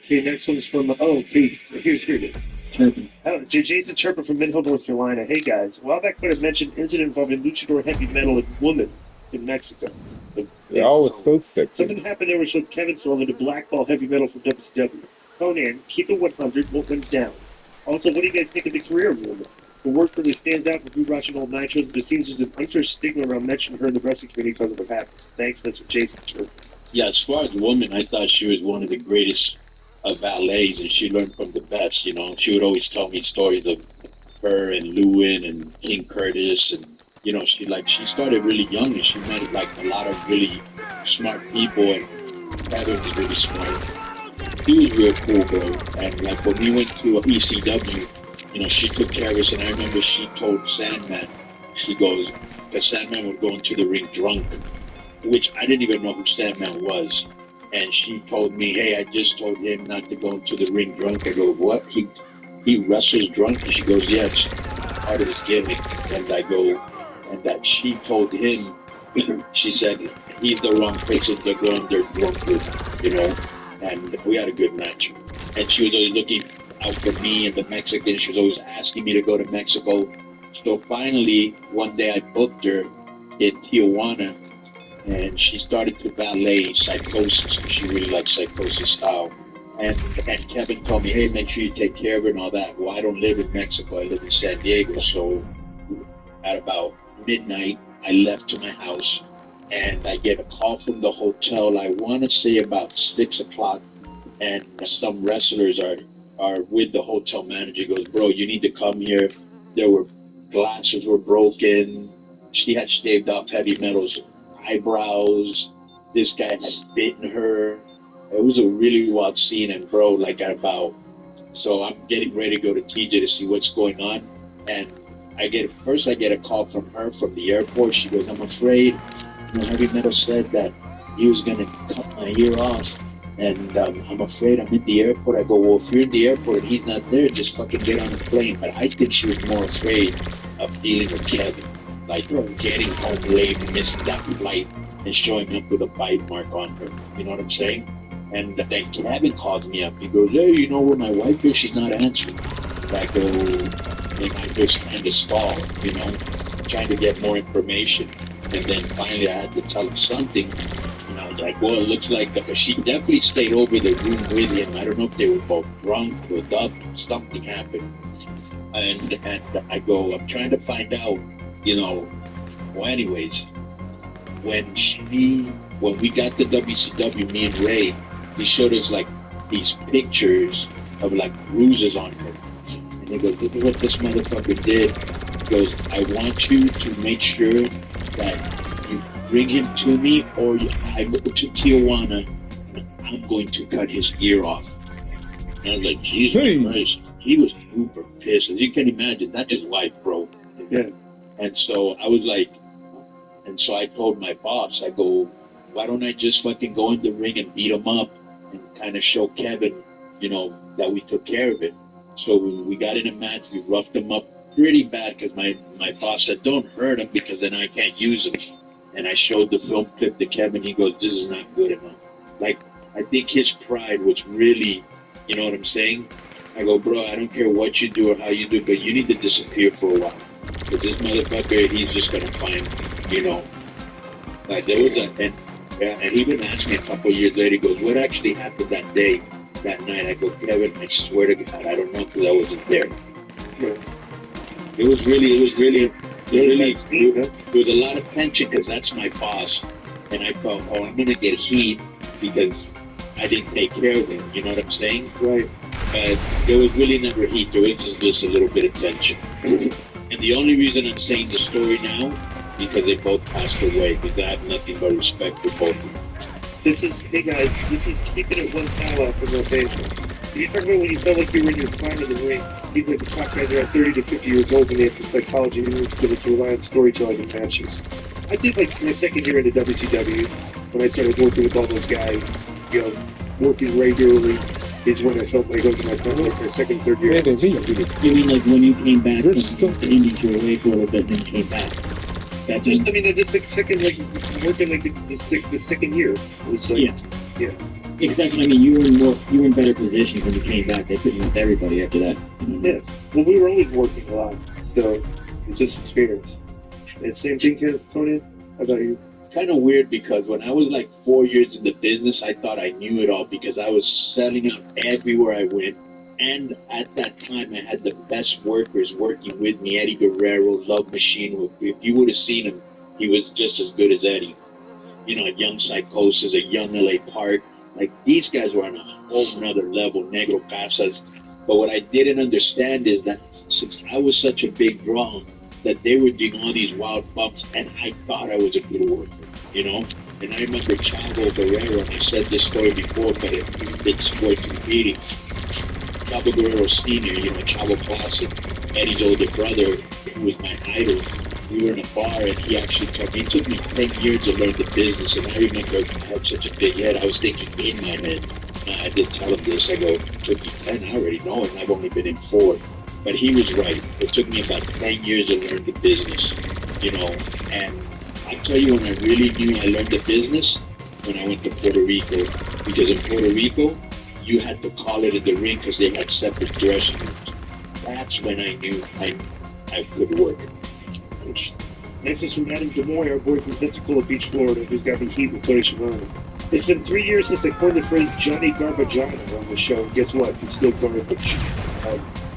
[SPEAKER 6] Okay, next one's from, Peace. Here it is.
[SPEAKER 7] Turpin.
[SPEAKER 6] Jason Turpin from Midhill, North Carolina. Hey, guys. A while back, could have mentioned incident involving luchador heavy metal and woman in Mexico.
[SPEAKER 5] Oh, it's so sexy.
[SPEAKER 6] Something happened there which led Kevin Sullivan to blackball heavy metal from WCW. Conan, keep it 100, won't come down. Also, what do you guys think of the career of woman? The work really stands out from watching old nitros, but it seems there's an unfair stigma around mentioning her in the wrestling community because of what happened. Thanks, that's what Jason Turpin.
[SPEAKER 3] Yeah, as far as woman, I thought she was one of the greatest ballets, and she learned from the best. You know, she would always tell me stories of her and Lewin and King Curtis, and you know, she started really young, and she met like a lot of really smart people, and Heather was really smart. He was real cool, bro. And like when we went to ECW, you know, she took care of us, and I remember she told Sandman, she goes, because Sandman would go into the ring drunk, which I didn't even know who Sandman was. And she told me, hey, I just told him not to go into the ring drunk. I go, what? He wrestles drunk? And she goes, yeah, it's part of his gimmick. And I go, and that she told him, she said, he's the wrong person to go under drunk with, you know? And we had a good match. And she was always looking out for me and the Mexicans. She was always asking me to go to Mexico. So finally, one day I booked her in Tijuana, and she started to ballet Psychosis. She really liked Psychosis style. And Kevin told me, hey, make sure you take care of her and all that. Well, I don't live in Mexico. I live in San Diego. So at about midnight, I left to my house, and I get a call from the hotel. I want to say about 6 o'clock, and some wrestlers are with the hotel manager. He goes, bro, you need to come here. There were glasses were broken. She had shaved off Heavy Metal's eyebrows. This guy had bitten her. It was a really wild scene, and bro, like so I'm getting ready to go to TJ to see what's going on, and I get a call from her from the airport. She goes, I'm afraid, you know, Heavy Metal said that he was gonna cut my ear off, and I'm afraid I'm in the airport. I go, well, if you're in the airport and he's not there, just fucking get on the plane. But I think she was more afraid of dealing with Kevin, like getting home late, missing that flight, and showing up with a bite mark on her. You know what I'm saying? And then Kevin calls me up. He goes, hey, you know where my wife is? She's not answering. I go, and I just kind of stalled, you know, trying to get more information. And then finally I had to tell him something. And I was like, well, it looks like she definitely stayed over the room with him. I don't know if they were both drunk or up. Something happened. And I go, I'm trying to find out, you know. Well, anyways, when we got to WCW, me and Ray, he showed us like these pictures of like bruises on her. And he goes, look at what this motherfucker did. He goes, I want you to make sure that you bring him to me, or I go to Tijuana and I'm going to cut his ear off. And I was like, Jesus Christ. He was super pissed. As you can imagine, that's his wife, bro.
[SPEAKER 6] Yeah.
[SPEAKER 3] And so I was like, and so I told my boss, I go, why don't I just fucking go in the ring and beat him up and kind of show Kevin, you know, that we took care of it. So we got in a match, we roughed him up pretty bad because my boss said, don't hurt him because then I can't use him. And I showed the film clip to Kevin. He goes, this is not good enough. Like, I think his pride was really, you know what I'm saying? I go, bro, I don't care what you do or how you do, but you need to disappear for a while. But this motherfucker, he's just going to find, you know. Like, there was and he would ask me a couple of years later, he goes, what actually happened that day, that night? I go, Kevin, I swear to God, I don't know because I wasn't there. Yeah. It was really, there was a lot of tension because that's my boss. And I thought, oh, I'm going to get heat because I didn't take care of him. You know what I'm saying?
[SPEAKER 6] Right.
[SPEAKER 3] But there was really never heat. There was just a little bit of tension. And the only reason I'm saying the story now, because they both passed away, because I have nothing but respect for both of them.
[SPEAKER 6] Hey guys, this is Keeping It 1 Pal from Rotation. You talk about when you felt like you were in your prime in the ring. People at the top guys are at 30 to 50 years old and they have the psychology and instead to rely on storytelling and matches. I think like my second year in the WCW, when I started working with all those guys, you know, working regularly, is when I felt like I was in my prime, like my second, third year.
[SPEAKER 7] You mean like when you came back from the Indies, you were away for a little bit, then came back?
[SPEAKER 6] That's just, I mean, just the second, like, working like the second year. It was like, yeah.
[SPEAKER 7] Exactly. I mean, you were in better position when you came back. They put you with everybody after that.
[SPEAKER 6] Yeah. Well, we were always working a lot, so it's just experience. And same thing, Tony. How about you?
[SPEAKER 3] Kind of weird because when I was like 4 years in the business, I thought I knew it all because I was selling out everywhere I went. And at that time, I had the best workers working with me. Eddie Guerrero, Love Machine. If you would have seen him, he was just as good as Eddie. You know, a Young Psychosis, a Young LA Park. Like, these guys were on a whole nother level, Negro Casas. But what I didn't understand is that since I was such a big draw, that they were doing all these wild bumps, and I thought I was a good worker, you know? And I remember Chavo Guerrero, and I said this story before, but it's worth repeating. Chavo Guerrero Sr., you know, Chavo Classic, Eddie's older brother, who was my idol. We were in a bar, and he actually took me. It took me 10 years to learn the business, and I remember I had such a big head. I was thinking in my head. I did tell him this. I go, it took me 10, I already know it, and I've only been in 4. But he was right. It took me about 10 years to learn the business, you know. And I'll tell you when I really knew I learned the business, when I went to Puerto Rico. Because in Puerto Rico, you had to call it in the ring because they had separate dressing rooms. That's when I knew I could work.
[SPEAKER 6] Next is from Adam DeMoy, our boy from Pensacola Beach, Florida, who's got the heat with Tony Schiavone. It's been 3 years since I coined the phrase Johnny Garbaggiano on the show. And guess what? He's still garbage.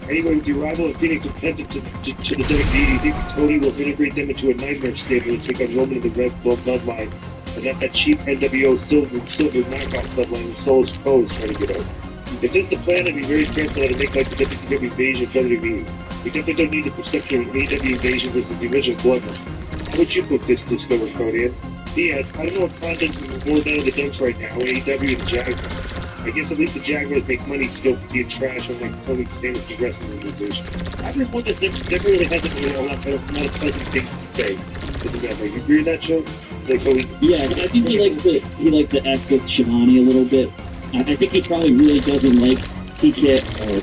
[SPEAKER 6] Anyway, with your rival of Phoenix attempted to the WWE, do you think Cody will integrate them into a nightmare stable and take on Roman and the Red Bull bloodline? And that cheap NWO silver knockoff bloodline is Souls Pose trying to get out. If this is the plan, I'd be very careful how to make like the WCW invasion of WWE. We definitely don't need the perception of AEW invasion versus the original bloodline. How would you book this Discover Cody? Yes, I don't know if content is more down the dumps right now, AEW and Jaguars. I guess at least the Jaguars make money still being trash on like Tony Stanley's wrestling organization. I've heard one that never really hasn't really a lot of pleasant things to say. You agree with that, Joe? Like,
[SPEAKER 7] yeah, I think he likes to act with Shivani a little bit. I think he probably really doesn't like PK or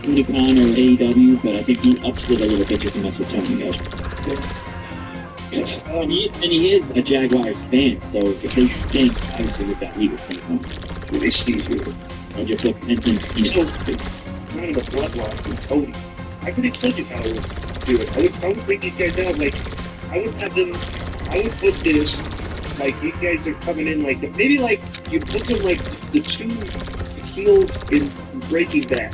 [SPEAKER 7] Tony Khan or AEW, but I think he ups it a little bit just to mess with Tony, guys. And he is a Jaguars fan, so if they stink, obviously with that, he would think,
[SPEAKER 6] well, they stink here.
[SPEAKER 7] Or just like Penton, you know.
[SPEAKER 6] Kind of a bloodline with Cody. I could have told you how I would do it. I would bring these guys out, like, I would put this, like, these guys are coming in, like, maybe like, you put them like the 2 heels in Breaking Bad.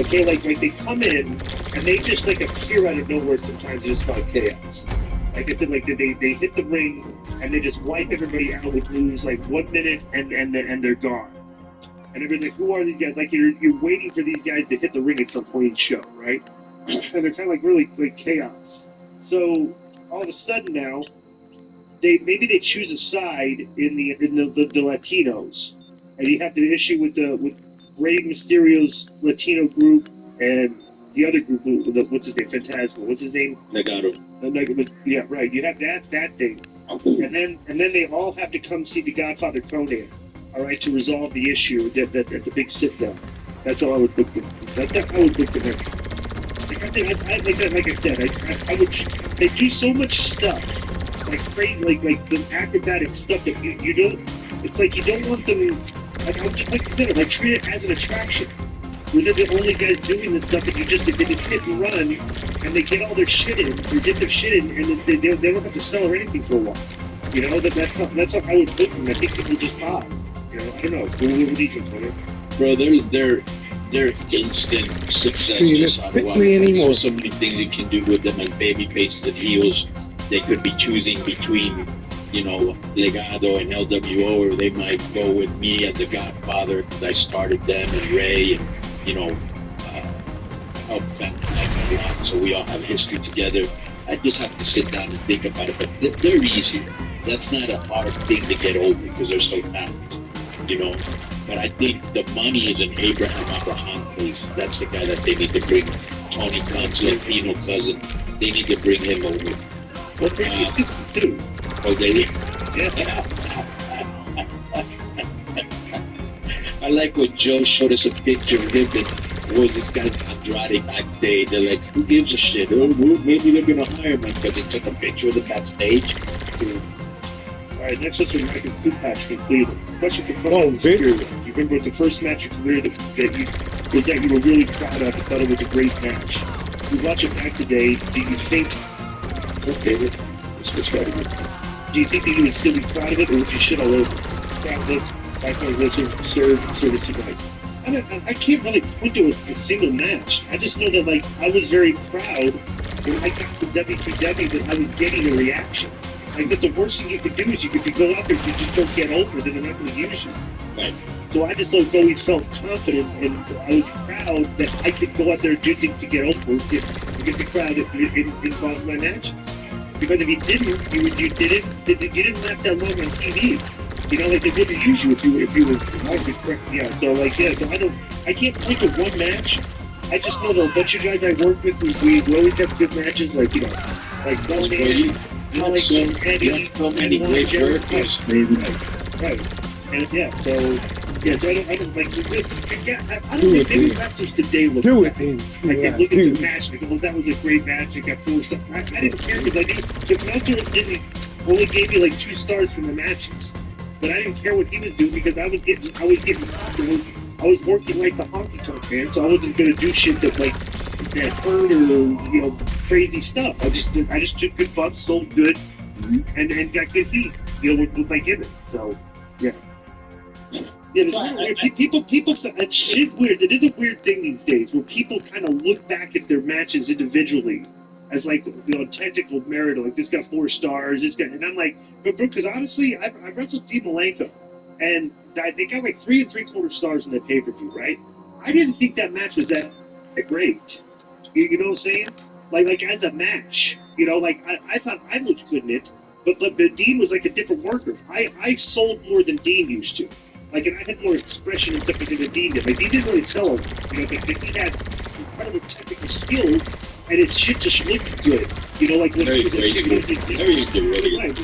[SPEAKER 6] Okay, like they come in, and they just, like, appear out of nowhere sometimes just like chaos. Like I said, like they hit the ring and they just wipe everybody out with moves like 1 minute and they're gone. And everybody's like, who are these guys? Like you're waiting for these guys to hit the ring at some point in the show, right? And they're kind of like really like chaos. So all of a sudden now, maybe they choose a side in the Latinos, and you have the issue with Rey Mysterio's Latino group and the other group, what's his name? Phantasmo. What's his name?
[SPEAKER 3] Legado.
[SPEAKER 6] Yeah, right. You have that thing, and then they all have to come see the Godfather Conan, all right, to resolve the issue at the big sit down. That's all I would think. That's how I would think of it. Like I said, I would. They do so much stuff, like crazy, like the acrobatic stuff that you don't. It's like you don't want them. Like I said, like treat it as an attraction. Where they're the only guys doing this stuff that they just hit and run, and they get all their shit in, or get their shit in, and they don't have to sell or anything for a while. You know, that's how I would put them. I think people just buy. You know, I don't know. What do you think, Tony?
[SPEAKER 3] Bro, they're instant success. There's so many things you can do with them as baby faces and heels. They could be choosing between, you know, Legado and LWO, or they might go with me as the Godfather because I started them, and Ray, and you know, helped them a lot, so we all have history together. I just have to sit down and think about it, but they're easy. That's not a hard thing to get over because they're so talented, you know. But I think the money is in Abraham, please. That's the guy that they need to bring. Tony Khan's Latino cousin. They need to bring him over.
[SPEAKER 6] What did you do?
[SPEAKER 3] Oh, they
[SPEAKER 6] Yeah.
[SPEAKER 3] I like when Joe showed us a picture of him and was this guy Andrade backstage. They're like, who gives a shit? Oh, well, maybe they're going to hire him because they took a picture of the backstage.
[SPEAKER 6] All right, next is American Food Patch completed. Question for
[SPEAKER 5] Come on, bitch.
[SPEAKER 6] You remember what the first match of your career that you were really proud of? I thought it was a great match. You watch it back today, do you think, okay, let's get started. Do you think that you would still be proud of it, or would you shit all over it? Proud of, like I listen, serve tonight. I can't really point to a single match. I just know that, like, I was very proud when I got to WCW that I was getting a reaction. Like, that the worst thing you could do is you could go out there and you just don't get over, then they're not going to use you.
[SPEAKER 3] Right.
[SPEAKER 6] So I just always felt confident, and I was proud that I could go out there and do things to get over, get the crowd involved in my match. Because if you didn't, you didn't last that long on TV. You know, like they wouldn't use you if you were correct. Yeah. So like I can't think of one match. I just know that a bunch of guys I work with, we always have good matches. Like like Eddie,
[SPEAKER 3] so many great characters.
[SPEAKER 6] Right. And yeah, so I don't like. I don't think any wrestlers today look
[SPEAKER 5] Do
[SPEAKER 6] back.
[SPEAKER 5] it,
[SPEAKER 6] Like they look at the match, they go, "Well, that was a great match. It got 4 stars." I didn't care because I knew the announcer only gave me like 2 stars from the matches, but I didn't care what he was doing because I was getting I was working like the honky tonk man, so I wasn't gonna do shit that hurt or crazy stuff. I just took good bumps, sold good, and got good heat, with my gimmick. So yeah. Yeah, people. It is weird. It is a weird thing these days where people kind of look back at their matches individually as like technical merit. Like this got 4 stars. This guy, and I'm like, but because honestly, I wrestled Dean Malenko, and they got like 3 3/4 stars in the pay-per-view. Right? I didn't think that match was that great. You know what I'm saying? Like as a match, like I thought I looked good in it, but Dean was like a different worker. I sold more than Dean used to. Like, and I had more expression and stuff than Dean did. Like, Dean didn't really sell it. But he had incredible technical skills, and his shit just looked good. Like when
[SPEAKER 3] Very
[SPEAKER 6] he was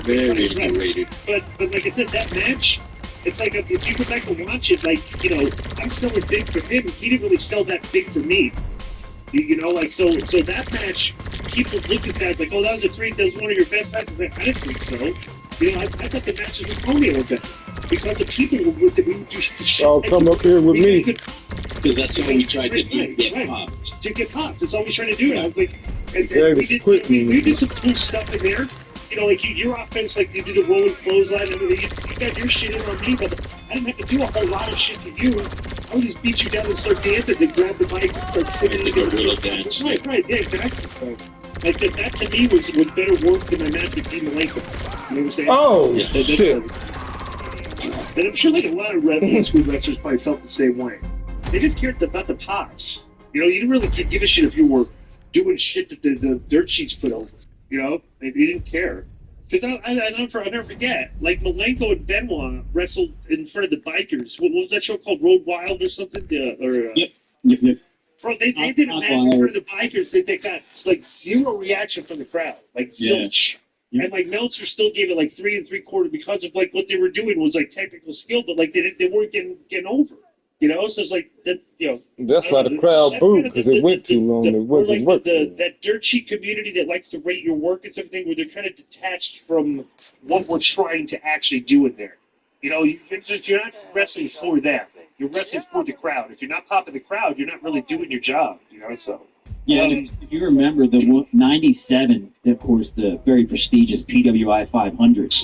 [SPEAKER 3] Very underrated.
[SPEAKER 6] But like I said, that match, it's like if you go back and watch it, like I'm selling big for him. He didn't really sell that big for me. So that match, people look at that like, oh, that was one of your best matches. Like, I didn't think so. I thought the matches with Tony were better. Because the people were with the
[SPEAKER 5] Y'all come up here with me.
[SPEAKER 3] Because that's all we tried to do, get popped.
[SPEAKER 6] To get popped. That's all we tried to do. And I was like, we did some cool stuff in there. Like your offense, like you do the rolling clothesline, and you got your shit in on me, but I didn't have to do a whole lot of shit to you. I would just beat you down and start dancing, then grab the mic and start singing the gorilla dance. Right, yeah, exactly. So, like that to me was better work than my match with Dean Malenko. You know what I'm saying?
[SPEAKER 5] Oh, shit.
[SPEAKER 6] And I'm sure like a lot of school wrestlers probably felt the same way. They just cared about the pops. You didn't really give a shit if you were doing shit that the dirt sheets put over. They didn't care. Because I'll never forget, like Malenko and Benoit wrestled in front of the bikers. What was that show called? Road Wild or something?
[SPEAKER 7] Yep.
[SPEAKER 6] Bro, they did a match in front of the bikers. They got like 0 reaction from the crowd. Like zilch. And like Meltzer still gave it like 3 3/4 because of like what they were doing was like technical skill, but like they weren't getting over. So it's like that.
[SPEAKER 5] That's why the crowd booed because it went too long. It wasn't working.
[SPEAKER 6] That dirt sheet community that likes to rate your work and everything, where they're kind of detached from what we're trying to actually do in there. You're not wrestling for them. You're wrestling for the crowd. If you're not popping the crowd, you're not really doing your job. So.
[SPEAKER 7] Yeah, if you remember the 97, of course, the very prestigious PWI 500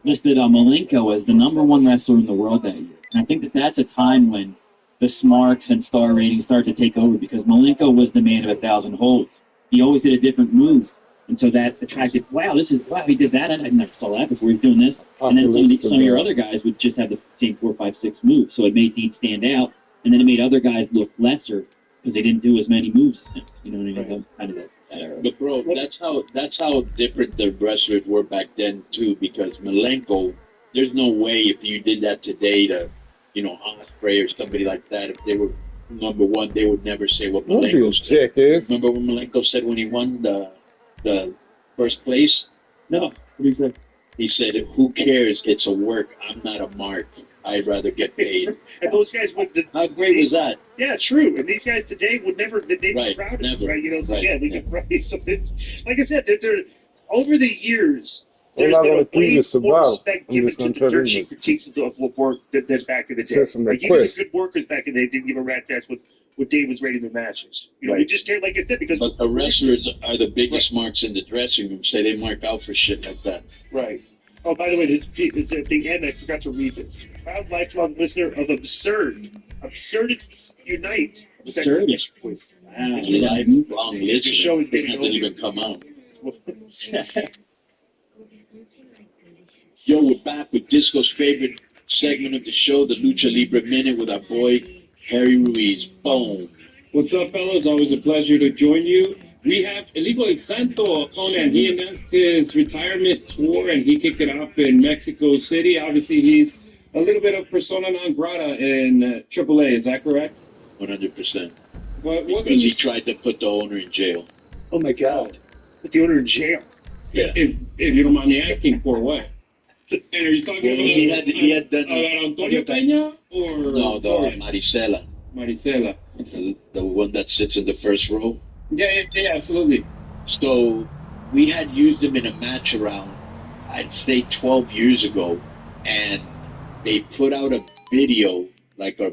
[SPEAKER 7] listed Malenko as the #1 wrestler in the world that year. And I think that's a time when the smarks and star ratings started to take over because Malenko was the man of 1,000 holds. He always did a different move. And so that attracted, wow, he did that. I never saw that before. He was doing this. And then some of your other guys would just have the same 4, 5, 6 moves. So it made Dean stand out. And then it made other guys look lesser because they didn't do as many moves as him. You know what I mean? That was kind of that era.
[SPEAKER 3] But bro, that's how different the wrestlers were back then too. Because Malenko, there's no way if you did that today to Osprey or somebody like that, if they were number one, they would never say what
[SPEAKER 5] Don't be a
[SPEAKER 3] Malenko said.
[SPEAKER 5] jackass.
[SPEAKER 3] Remember what Malenko said when he won the first place?
[SPEAKER 7] No. What do you say?
[SPEAKER 3] He said, "Who cares? It's a work. I'm not a mark. I'd rather get paid."
[SPEAKER 6] And those guys would.
[SPEAKER 3] How great was that?
[SPEAKER 6] Yeah, true. And these guys today would never. They'd be
[SPEAKER 3] Right,
[SPEAKER 6] proud of
[SPEAKER 3] never.
[SPEAKER 6] it, right? You know, so
[SPEAKER 3] Right,
[SPEAKER 6] yeah, they
[SPEAKER 3] yeah.
[SPEAKER 6] could right. So like I said, they're over the years.
[SPEAKER 5] They're
[SPEAKER 6] There's
[SPEAKER 5] not
[SPEAKER 6] been
[SPEAKER 5] gonna
[SPEAKER 6] a
[SPEAKER 5] keep
[SPEAKER 6] way
[SPEAKER 5] you survive.
[SPEAKER 6] more respect
[SPEAKER 5] I'm
[SPEAKER 6] given
[SPEAKER 5] just
[SPEAKER 6] to
[SPEAKER 5] gonna
[SPEAKER 6] the
[SPEAKER 5] tell
[SPEAKER 6] dirt
[SPEAKER 5] you.
[SPEAKER 6] sheet critiques of work than back in the day.
[SPEAKER 5] Said some
[SPEAKER 6] Like even the
[SPEAKER 5] requests.
[SPEAKER 6] good workers back in the day didn't give a rat's ass what Dave was rating their matches. You know,
[SPEAKER 3] Right.
[SPEAKER 6] we just cared, like I said, because
[SPEAKER 3] But the wrestlers are the biggest marks in the dressing room, so they mark out for shit like that.
[SPEAKER 6] Right. Oh, by the way, this thing, and I forgot to read this. Proud lifelong listener of Absurd. Absurdists Unite.
[SPEAKER 7] Absurdist.
[SPEAKER 6] Wow.
[SPEAKER 3] Lifelong
[SPEAKER 6] The show
[SPEAKER 3] listener.
[SPEAKER 6] is
[SPEAKER 3] It
[SPEAKER 6] getting
[SPEAKER 3] hasn't
[SPEAKER 6] older.
[SPEAKER 3] even come out. Yo, we're back with Disco's favorite segment of the show, the Lucha Libre Minute, with our boy Harry Ruiz. Boom.
[SPEAKER 11] What's up, fellas? Always a pleasure to join you. We have El Hijo del Santo, Conan. He announced his retirement tour, and he kicked it off in Mexico City. Obviously, he's a little bit of persona non grata in AAA. Is that correct?
[SPEAKER 3] 100%.
[SPEAKER 11] What
[SPEAKER 3] Because he tried to put the owner in jail.
[SPEAKER 6] Oh my God. Put the owner in jail.
[SPEAKER 3] Yeah.
[SPEAKER 11] If you don't mind me asking, for what? And are you talking
[SPEAKER 3] Well,
[SPEAKER 11] about
[SPEAKER 3] he had done
[SPEAKER 11] Antonio Peña or
[SPEAKER 3] no, the
[SPEAKER 11] Florian?
[SPEAKER 3] Maricela,
[SPEAKER 11] Maricela?
[SPEAKER 3] the one that sits in the first row.
[SPEAKER 11] Yeah, absolutely.
[SPEAKER 3] So we had used him in a match around, I'd say 12 years ago, and they put out a video, like a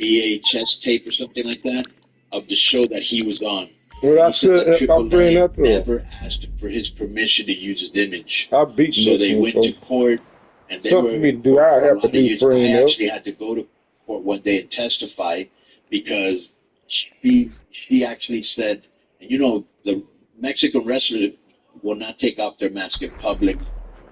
[SPEAKER 3] VHS tape or something like that, of the show that he was on.
[SPEAKER 5] Well, I
[SPEAKER 3] He said that
[SPEAKER 5] should. I'll bring that up.
[SPEAKER 3] never asked for his permission to use his image.
[SPEAKER 5] I'll beat
[SPEAKER 3] So
[SPEAKER 5] you.
[SPEAKER 3] they went to court, and they
[SPEAKER 5] Something
[SPEAKER 3] were
[SPEAKER 5] me do. I
[SPEAKER 3] for a
[SPEAKER 5] have to
[SPEAKER 3] lot of
[SPEAKER 5] be
[SPEAKER 3] years.
[SPEAKER 5] bringing
[SPEAKER 3] I
[SPEAKER 5] up.
[SPEAKER 3] actually had to go to court one day and testify because she actually said, the Mexican wrestlers will not take off their mask in public,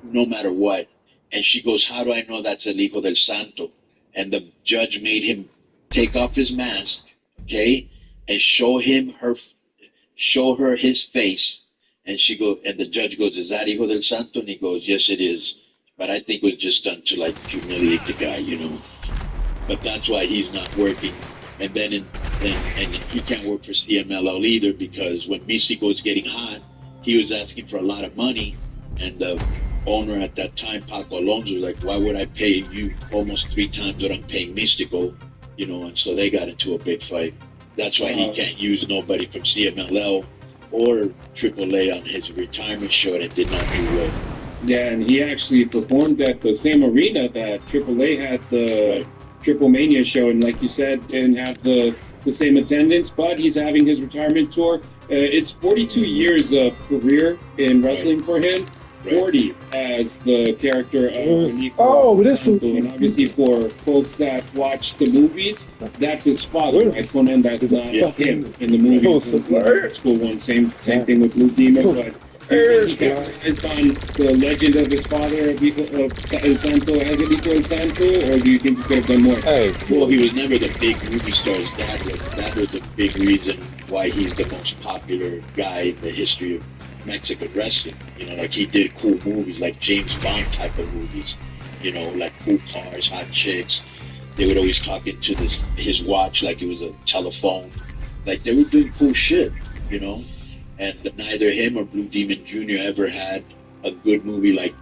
[SPEAKER 3] no matter what. And she goes, "How do I know that's El Hijo del Santo?" And the judge made him take off his mask, okay, and show her his face. And the judge goes, "Is that Hijo del Santo?" And he goes, "Yes, it is. But I think it was just done to like humiliate the guy, But that's why he's not working. And then and he can't work for CMLL either, because when Mystico is getting hot, he was asking for a lot of money, and the owner at that time, Paco Alonso, was like, "Why would I pay you almost 3 times what I'm paying Mystico?" And so they got into a big fight. That's why he can't use nobody from CMLL or AAA on his retirement show, and it did not do well.
[SPEAKER 11] Yeah, and he actually performed at the same arena that AAA had the Triple Mania show, and like you said, didn't have the same attendance, but he's having his retirement tour. It's 42 years of career in wrestling for him. 40 as the character of Nico.
[SPEAKER 5] Oh, this is...
[SPEAKER 11] And obviously for folks that watch the movies, that's his father, right? Conan, that's not him in the movies. School one, same thing with Blue Demon, but he capitalized on the legend of his father of El Santo as El Hijo del Santo, or do you think he could have done more?
[SPEAKER 3] Well, he was never the big movie stars. That was a big reason why he's the most popular guy in the history of Mexican wrestling. Like he did cool movies, like James Bond type of movies. Like cool cars, hot chicks. They would always talk into his watch like it was a telephone. Like they were doing cool shit, And neither him or Blue Demon Jr. ever had a good movie like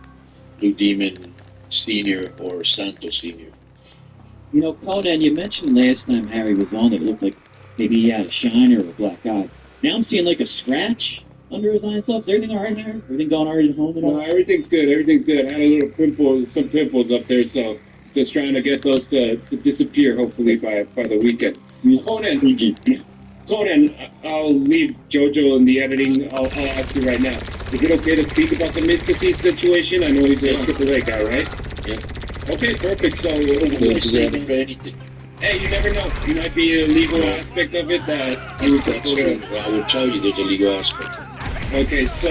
[SPEAKER 3] Blue Demon Sr. or Santo Sr.
[SPEAKER 7] Conan, you mentioned last time Harry was on that it looked like maybe he had a shine or a black eye. Now I'm seeing like a scratch under his eye and stuff. Is everything all right, Harry? Everything going all right at home and all?
[SPEAKER 11] No, everything's good. I had a little some pimples up there, so just trying to get those to disappear, hopefully, by the weekend. Conan, I'll leave JoJo in the editing. I'll ask you right now. Is it okay to speak about the Mystico situation? I know he's a AAA guy, right? Yeah. Okay, perfect. So, hey, you never know. You might be a legal aspect of it that you would
[SPEAKER 3] Well, I will tell you there's a legal aspect.
[SPEAKER 11] Okay, so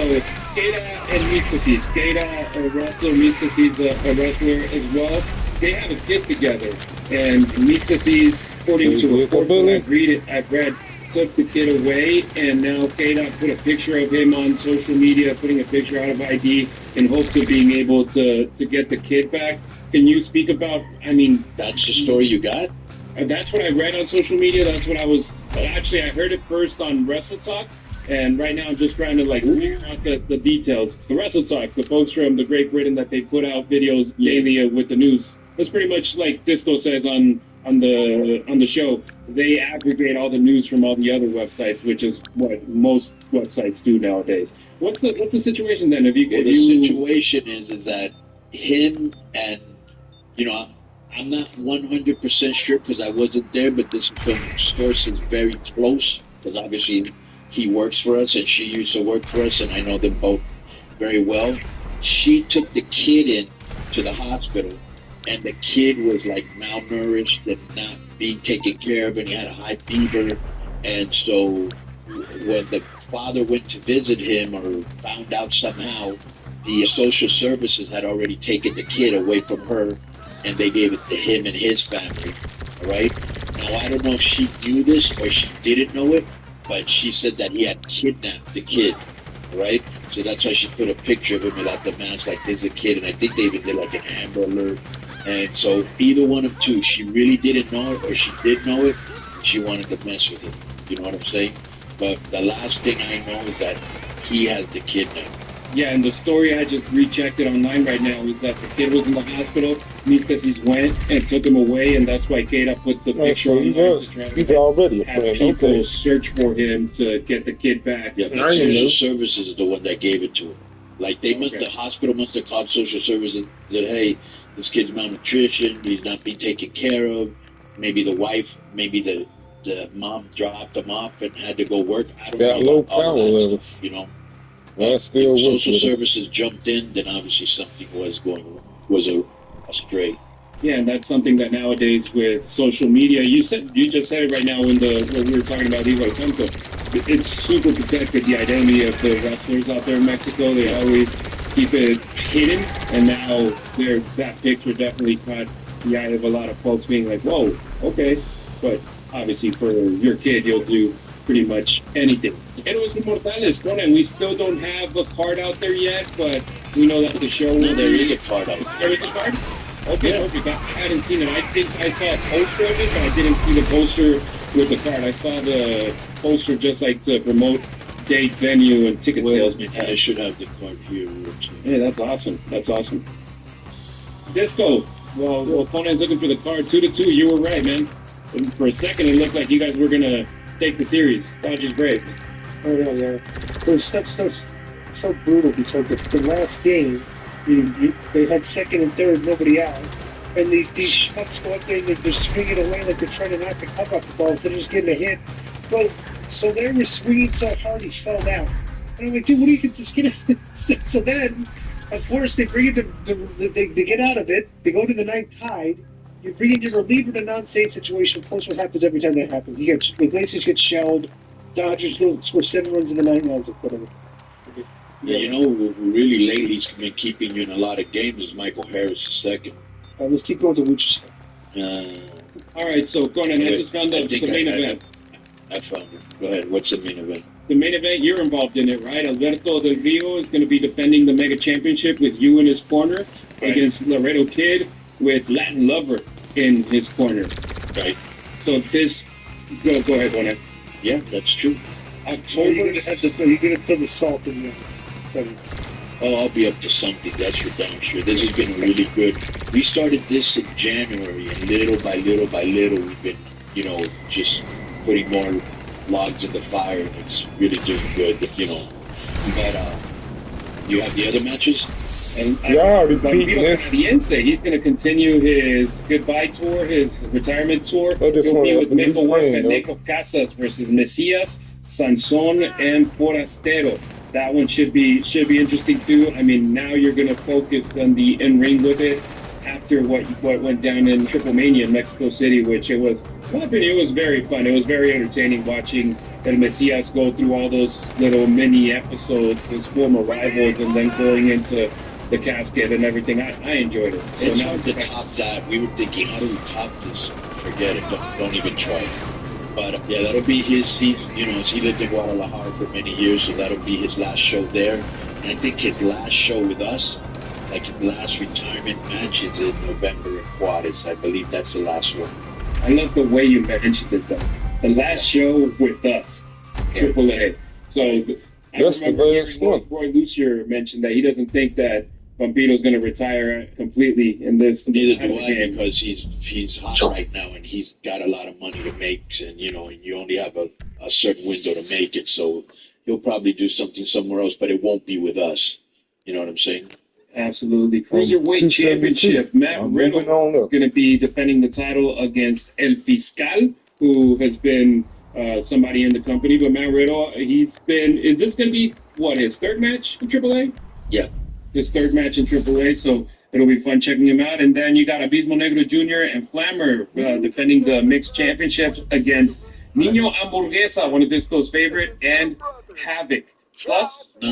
[SPEAKER 11] Keita and Mysticis. Keita, a wrestler, Mysticis, a wrestler as well. They have a kid together, and Mysticis, according to reports that I've read, took the kid away, and now Keita put a picture of him on social media, putting a picture out of ID in hopes of being able to get the kid back. Can you speak about? I mean,
[SPEAKER 3] that's the story you got.
[SPEAKER 11] That's what I read on social media. That's what I was. Actually, I heard it first on Wrestle Talk, and right now I'm just trying to like figure out the details. The Wrestle Talks, the folks from the Great Britain that they put out videos daily with the news. That's pretty much like Disco says on the show. They aggregate all the news from all the other websites, which is what most websites do nowadays. What's the situation then?
[SPEAKER 3] The situation is that him and I'm not 100% sure because I wasn't there, but this is from sources very close because obviously he works for us and she used to work for us, and I know them both very well. She took the kid in to the hospital, and the kid was like malnourished and not being taken care of, and he had a high fever. And so when the father went to visit him or found out somehow, the social services had already taken the kid away from her, and they gave it to him and his family. All right? Now, I don't know if she knew this or she didn't know it, but she said that he had kidnapped the kid. All right? So that's why she put a picture of him without the mask, like there's a kid, and I think they even did like an Amber Alert. And so either one of two, she really didn't know it or she did know it, she wanted to mess with him. You know what I'm saying? But the last thing I know is that he has the kid now.
[SPEAKER 11] Yeah, and the story I just rechecked it online right now is that the kid was in the hospital. Miscasis went and took him away, and that's why Keita put the picture on.
[SPEAKER 5] He's already a
[SPEAKER 11] have
[SPEAKER 5] friend.
[SPEAKER 11] people
[SPEAKER 5] Okay.
[SPEAKER 11] search for him to get the kid back.
[SPEAKER 3] Yeah, but social services is the one that gave it to him. Like the hospital must have called social services that, hey, this kid's malnutrition, he's not being taken care of. Maybe the wife, maybe the mom dropped him off and had to go work. I don't know.
[SPEAKER 5] Low
[SPEAKER 3] all
[SPEAKER 5] power
[SPEAKER 3] that
[SPEAKER 5] levels.
[SPEAKER 3] stuff, you know.
[SPEAKER 5] That's still
[SPEAKER 3] If social
[SPEAKER 5] working.
[SPEAKER 3] services jumped in, then obviously something was astray.
[SPEAKER 11] Yeah, and that's something that nowadays with social media, you just said it right now when we were talking about Igual Tanto. It's super protected, the identity of the wrestlers out there in Mexico. They always keep it hidden, and now that picture definitely caught the eye of a lot of folks being like, whoa, okay. But obviously for your kid, you'll do pretty much anything. Héroes Inmortales, Conan, we still don't have a card out there yet, but we know that the show...
[SPEAKER 3] No, there is a card out.
[SPEAKER 11] There is a card? Okay, perfect. I hadn't seen it. I think I saw a poster of it, but I didn't see the poster with the card. I saw the poster just like to promote date, venue, and ticket sales.
[SPEAKER 3] I should have the card here.
[SPEAKER 11] Yeah, that's awesome. That's awesome. Disco. Well, Conan's looking for the card. 2-2. You were right, man. And for a second, it looked like you guys were going to take the series. Dodgers Braves.
[SPEAKER 6] Oh, yeah. It was so brutal because the last game, they had second and third, nobody out. And these schmucks go up there and they're swinging away like they're trying to knock the cover off the ball instead of just getting a hit. Well, so they were swinging so hard he fell down. And I'm like, dude, what do you get this kid? So then, of course, they bring it they get out of it. They go to the ninth tied. You bring in your reliever in a non-save situation. Of course, what happens every time that happens? Iglesias gets shelled. Dodgers go score 7 runs in the ninth. Whatever.
[SPEAKER 3] Yeah, really lately he's been keeping you in a lot of games is Michael Harris II.
[SPEAKER 6] Let's keep going to Lucha.
[SPEAKER 11] All right, so Conan, I just found the main event.
[SPEAKER 3] I found it. Go ahead. What's the main event?
[SPEAKER 11] The main event, you're involved in it, right? Alberto Del Rio is going to be defending the Mega Championship with you in his corner against Laredo Kid with Latin Lover in his corner.
[SPEAKER 3] Right.
[SPEAKER 11] So this... Go ahead, Conan.
[SPEAKER 3] Yeah, that's true.
[SPEAKER 6] October, you're going to put the salt in there.
[SPEAKER 3] Oh, I'll be up to something, that's for damn sure. This has been really good. We started this in January, and little by little by little, we've been, just putting more logs in the fire, and it's really doing good, But, you have the other matches?
[SPEAKER 11] And he's going to continue his goodbye tour, his retirement tour. He'll be with Meco Work and Nico Casas versus Mesias, Sanson, and Forastero. That one should be interesting too. I mean, now you're going to focus on the in-ring with it after what went down in Triple Mania in Mexico City, which in my opinion, it was very fun. It was very entertaining watching El Mesias go through all those little mini episodes, his former rivals, and then going into the casket and everything. I enjoyed it. So
[SPEAKER 3] it's hard to top that. We were thinking, how do we top this? Forget it. Don't even try it. But yeah, that'll be he lived in Guadalajara for many years, so that'll be his last show there. And I think his last show with us like his last retirement match is in November in Juarez. I believe that's the last one.
[SPEAKER 11] I love the way you mentioned it, though. The last show with us, AAA. So I
[SPEAKER 5] That's the
[SPEAKER 11] remember
[SPEAKER 5] last
[SPEAKER 11] hearing
[SPEAKER 5] one.
[SPEAKER 11] Roy Lucier mentioned that he doesn't think that Vampito's going to retire completely in this.
[SPEAKER 3] Neither
[SPEAKER 11] type
[SPEAKER 3] do
[SPEAKER 11] of
[SPEAKER 3] I,
[SPEAKER 11] game.
[SPEAKER 3] because he's hot right now and he's got a lot of money to make, and you only have a certain window to make it. So he'll probably do something somewhere else, but it won't be with us. You know what I'm saying?
[SPEAKER 11] Absolutely. Cruiserweight
[SPEAKER 5] 272.
[SPEAKER 11] Championship. Matt
[SPEAKER 5] I'm
[SPEAKER 11] Riddle
[SPEAKER 5] moving on
[SPEAKER 11] is
[SPEAKER 5] up.
[SPEAKER 11] going to be defending the title against El Fiscal, who has been somebody in the company. But Matt Riddle, is this going to be, his third match in AAA?
[SPEAKER 3] Yeah.
[SPEAKER 11] His third match in AAA, so it'll be fun checking him out. And then you got Abismo Negro Jr. and Flammer defending the mixed championships against Nino Hamburguesa, one of Disco's favorite, and Havoc. Plus,
[SPEAKER 3] No.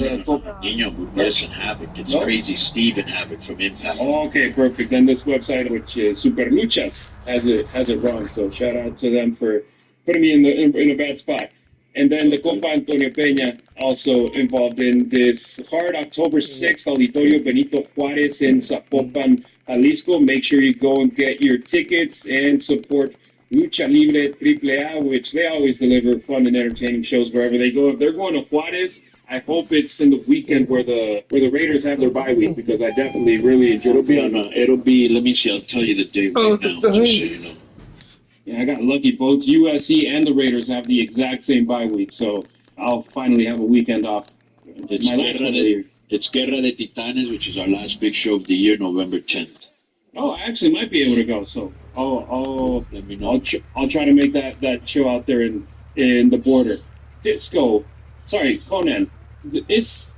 [SPEAKER 3] Nino Hamburguesa and Havoc. It's Crazy Steve and Havoc from Impact.
[SPEAKER 11] Okay, perfect. Then this website, which is Super Luchas, has it wrong. So shout out to them for putting me in a bad spot. And then the Compa Antonio Peña also involved in this card, October 6th, Auditorio Benito Juárez in Zapopan, Jalisco. Make sure you go and get your tickets and support Lucha Libre AAA, which they always deliver fun and entertaining shows wherever they go. If they're going to Juárez, I hope it's in the weekend where the Raiders have their bye week, because I definitely really enjoy it.
[SPEAKER 3] It'll be, let me see, I'll tell you the date right now, just so you know.
[SPEAKER 11] Yeah, I got lucky. Both USC and the Raiders have the exact same bye week, so I'll finally have a weekend off.
[SPEAKER 3] It's Guerra de Titanes, which is our last big show of the year, November 10th.
[SPEAKER 11] Oh, I actually might be able to go, so
[SPEAKER 3] Let me know.
[SPEAKER 11] I'll try to make that show out there in the border. Conan. It's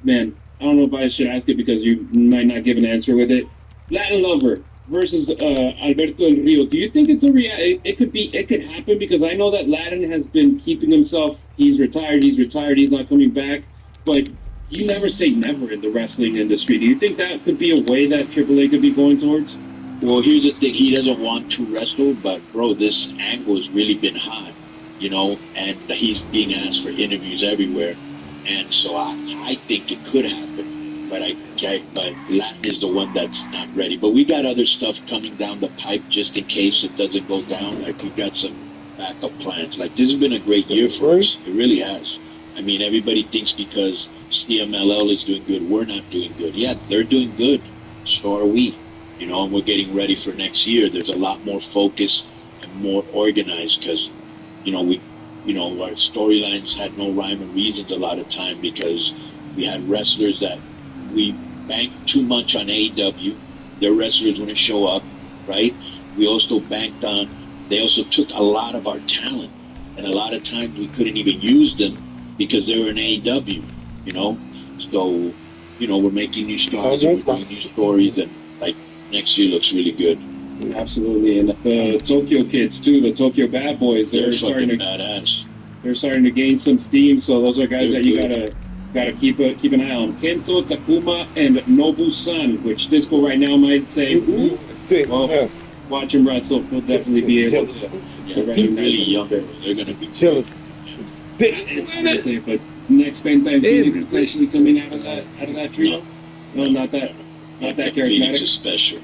[SPEAKER 11] man, I don't know if I should ask it because you might not give an answer with it. Latin Lover versus Alberto Del Rio. Do you think it's a it could happen? Because I know that Latin has been keeping himself. He's retired. He's not coming back. But you never say never in the wrestling industry. Do you think that could be a way that AAA could be going towards?
[SPEAKER 3] Well, here's the thing. He doesn't want to wrestle, but bro, this angle has really been hot, and he's being asked for interviews everywhere. And so I think it could happen, but Latin is the one that's not ready. But we got other stuff coming down the pipe just in case it doesn't go down. Like we got some backup plans. Like this has been a great year for us. It really has. I mean, everybody thinks because CMLL is doing good, we're not doing good. Yeah, they're doing good. So are we. And we're getting ready for next year. There's a lot more focus and more organized because, our storylines had no rhyme or reasons a lot of time because we had wrestlers that we banked too much on AEW. Their wrestlers wouldn't show up, right? We also banked on, they also took a lot of our talent. And a lot of times we couldn't even use them because they were in AEW, So, we're making new stars and we're doing new stories, and next year looks really good.
[SPEAKER 11] Absolutely, and the Tokyo kids too, the Tokyo Bad Boys, they're starting to
[SPEAKER 3] badass.
[SPEAKER 11] They're starting to gain some steam, so those are guys that you gotta keep an eye on. Kento Takuma and Nobu-san, which Disco right now might say, well, watch him wrestle. He'll definitely be able to recognize
[SPEAKER 3] really young. They're gonna be
[SPEAKER 5] jealous.
[SPEAKER 11] But next Phantom Phoenix especially coming out of that trio. No, not that
[SPEAKER 3] Phoenix
[SPEAKER 11] charismatic.
[SPEAKER 3] is special.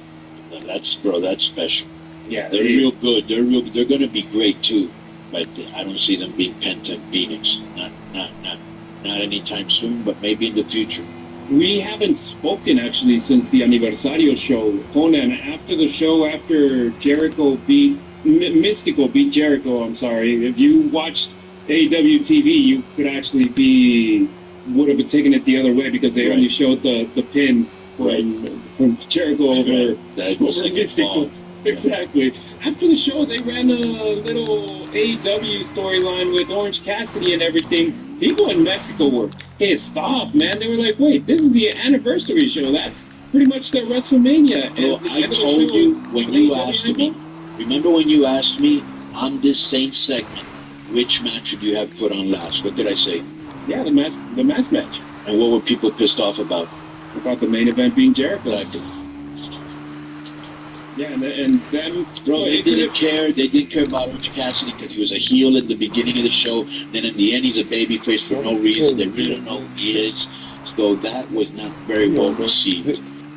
[SPEAKER 3] That's special.
[SPEAKER 11] Yeah,
[SPEAKER 3] they're real good. They're gonna be great too. But I don't see them being Penta and Phoenix. Not anytime soon, but maybe in the future.
[SPEAKER 11] We haven't spoken actually since the Aniversario show. Conan, after the show, after Jericho beat Mystical beat Jericho, I'm sorry. If you watched AEW TV, you could actually would have been taking it the other way because they only showed the pin from Jericho over Mystical. Exactly. After the show, they ran a little AEW storyline with Orange Cassidy and everything. People in Mexico were pissed off, man. They were like, wait, this is the anniversary show. That's pretty much their WrestleMania.
[SPEAKER 3] Well, I told you when you asked me, remember when you asked me on this same segment, which match would you have put on last? What did I say?
[SPEAKER 11] Yeah, the mask match.
[SPEAKER 3] And what were people pissed off about?
[SPEAKER 11] About the main event being Jericho. Yeah, and them...
[SPEAKER 3] Bro, they didn't care. They didn't care about Orange Cassidy because he was a heel in the beginning of the show. Then in the end, he's a babyface for no reason. They really don't know who he is. So that was not very well received.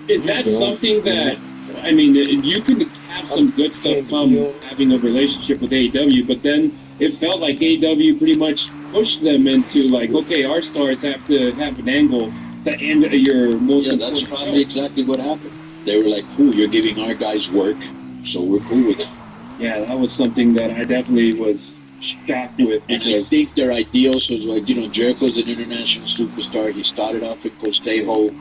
[SPEAKER 11] Is that something that, I mean, you can have some good stuff come having a relationship with AEW, but then it felt like AEW pretty much pushed them into like, okay, our stars have to have an angle to end your most
[SPEAKER 3] Yeah, that's probably exactly what happened. They were like, cool, you're giving our guys work, so we're cool with it.
[SPEAKER 11] Yeah, that was something that I definitely was shocked with.
[SPEAKER 3] And I think their ideals was like, Jericho's an international superstar. He started off in Costejo.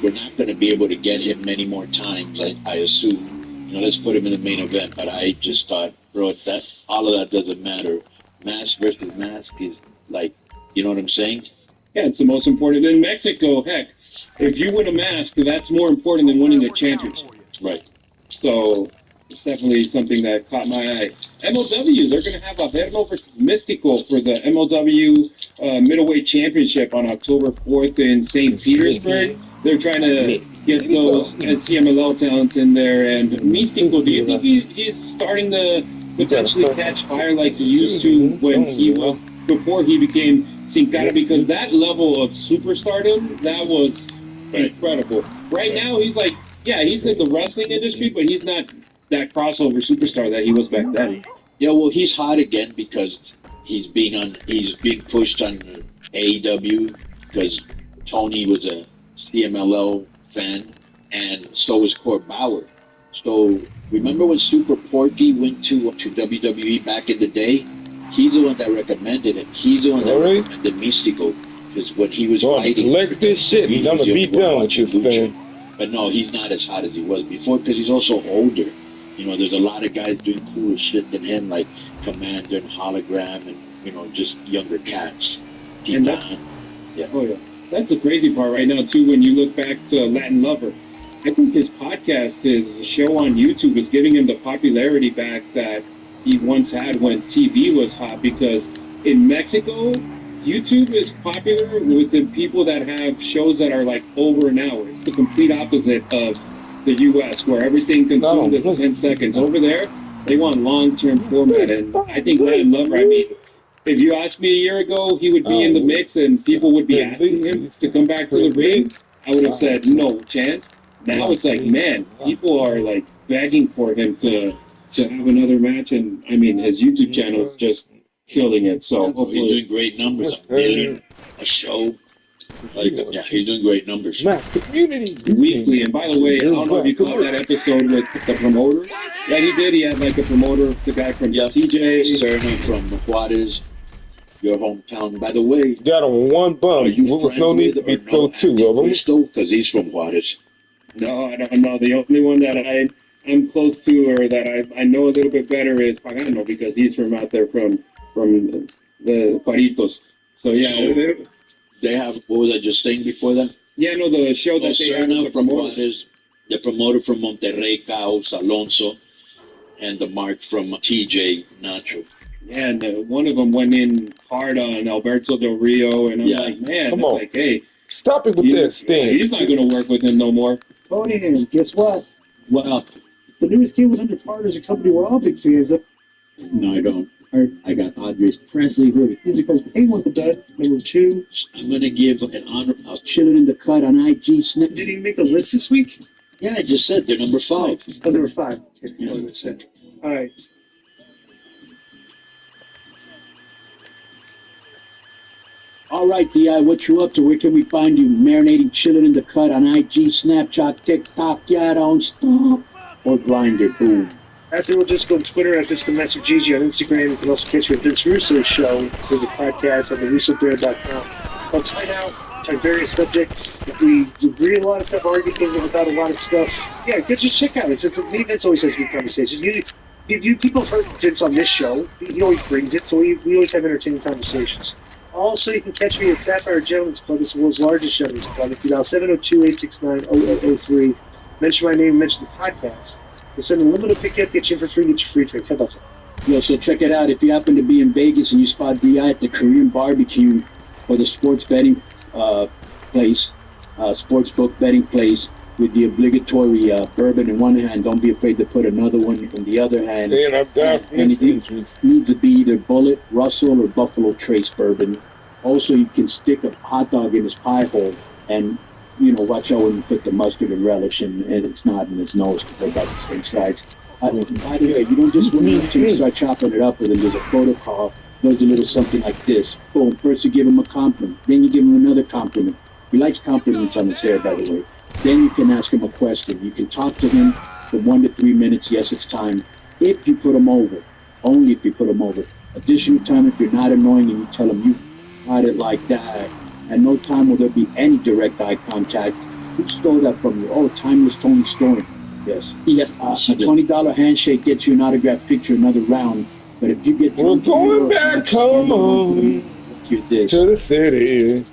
[SPEAKER 3] We're not going to be able to get him many more times, I assume. Let's put him in the main event. But I just thought, bro, that all of that doesn't matter. Mask versus mask is like, you know what I'm saying?
[SPEAKER 11] Yeah, it's the most important. In Mexico, heck, if you win a mask, that's more important than winning a championship.
[SPEAKER 3] Right.
[SPEAKER 11] So it's definitely something that caught my eye. MLW, they're going to have Averno versus Mystico for the MLW Middleweight Championship on October 4th in St. Petersburg. They're trying to get those CMLL talents in there. And Mystico, do you think he's starting to potentially catch fire like he used to when he was, before he became Sin Cara? Because that level of superstardom, that was incredible. Right now, he's like, yeah, he's in the wrestling industry, but he's not that crossover superstar that he was back then.
[SPEAKER 3] Yeah, well, he's hot again because he's being pushed on AEW because Tony was a CMLL fan, and so was Court Bauer. So remember when Super Porky went to WWE back in the day? He's the one that recommended it. He's the one that recommended Mystico because when he was fighting,
[SPEAKER 5] collect this shit. I'm gonna be done with this thing.
[SPEAKER 3] But no, he's not as hot as he was before because he's also older. There's a lot of guys doing cooler shit than him, like Commander and Hologram and, just younger cats.
[SPEAKER 11] And that's the crazy part right now, too, when you look back to Latin Lover. I think his podcast, his show on YouTube is giving him the popularity back that he once had when TV was hot, because in Mexico, YouTube is popular with the people that have shows that are like over an hour. It's the complete opposite of the U.S., where everything consumed in 10 seconds. Over there, they want long-term format, and I think Latin Lover, if you asked me a year ago, he would be in the mix and people would be asking him to come back to the ring, I would have said no chance. Now it's like, man, people are like begging for him to have another match, and his YouTube channel is just killing it. So hopefully
[SPEAKER 3] he's doing great numbers. $1 million a show. He's doing great numbers.
[SPEAKER 11] Weekly. And by the way, I don't know if you caught that episode with the promoter that he did. He had like a promoter, the guy from TJ.
[SPEAKER 3] Serna from Juarez, your hometown. By the way,
[SPEAKER 5] got on one bum. There was no need to be pro two of them.
[SPEAKER 3] Because he's from Juarez.
[SPEAKER 11] No, I don't know. The only one that I'm close to, or that I know a little bit better, is Pagano, because he's from out there from the Juaritos. So yeah.
[SPEAKER 3] They have, what was I just saying before that?
[SPEAKER 11] Yeah, no, the show that they have
[SPEAKER 3] from Juarez, the promoter from Monterrey, Caos Alonso, and the Mark from TJ Nacho.
[SPEAKER 11] Yeah, and one of them went in hard on Alberto Del Rio, and I'm like, man,
[SPEAKER 5] come on.
[SPEAKER 11] Like, hey,
[SPEAKER 5] stop it with this thing.
[SPEAKER 11] He's not going to work with him no more.
[SPEAKER 6] Tony, guess what?
[SPEAKER 3] What up?
[SPEAKER 6] The newest K100 Partners, a company we're all big fans of.
[SPEAKER 3] No, I don't. I got Andres Presley hoodie.
[SPEAKER 6] He's because A1 for that. Number 2.
[SPEAKER 3] I'm going to give an honor. I was chilling in the cut on IG Snap.
[SPEAKER 6] Did he make a list this week?
[SPEAKER 3] Yeah, I just said they're number 5.
[SPEAKER 6] Oh, number 5. Okay.
[SPEAKER 3] Yeah.
[SPEAKER 6] All right.
[SPEAKER 3] All right, D.I., what you up to? Where can we find you? Marinating, chilling in the cut on IG, Snapchat, TikTok, yeah, don't stop. Or Grindr, boom.
[SPEAKER 6] After we'll just go on Twitter at Disco Master Gigi on Instagram. You can also catch me at Vince Russo Show through the podcast on theRussoBear.com. I'll find out on various subjects. If we agree on a lot of stuff, argue things about a lot of stuff, yeah, just check out. It's just, me and Vince always has good conversations. People have heard Vince on this show. He always brings it, so we always have entertaining conversations. Also, you can catch me at Sapphire Gentlemen's Club. It's the world's largest gentlemen's club. If you dial 702-869-0003, mention my name, mention the podcast. We'll send a limited pickup, get you in for free, get you free drink. How about that?
[SPEAKER 3] Yo, so check it out. If you happen to be in Vegas and you spot D.I. at the Korean barbecue or the sports betting place, sportsbook betting place, with the obligatory bourbon in one hand, don't be afraid to put another one in the other hand.
[SPEAKER 5] And I'm down for
[SPEAKER 3] and it needs to be either Bullet, Russell, or Buffalo Trace bourbon. Also, you can stick a hot dog in his pie hole and
[SPEAKER 7] watch out when you put the mustard and relish and it's not in his nose because they got the same size. By the way, you don't just start chopping it up with him. There's a protocol. Does a little something like this. Boom. First you give him a compliment. Then you give him another compliment. He likes compliments on his hair, by the way. Then you can ask him a question. You can talk to him for 1 to 3 minutes. Yes, it's time. If you put him over. Only if you put him over. Additional time if you're not annoying and you tell him you got it like that. At no time will there be any direct eye contact. Who stole that from you? Oh, Timeless Tony Storm. Yes. A $20 handshake gets you an autographed picture another round. But if you get...
[SPEAKER 5] We're going back home
[SPEAKER 7] hear this.
[SPEAKER 5] to the city.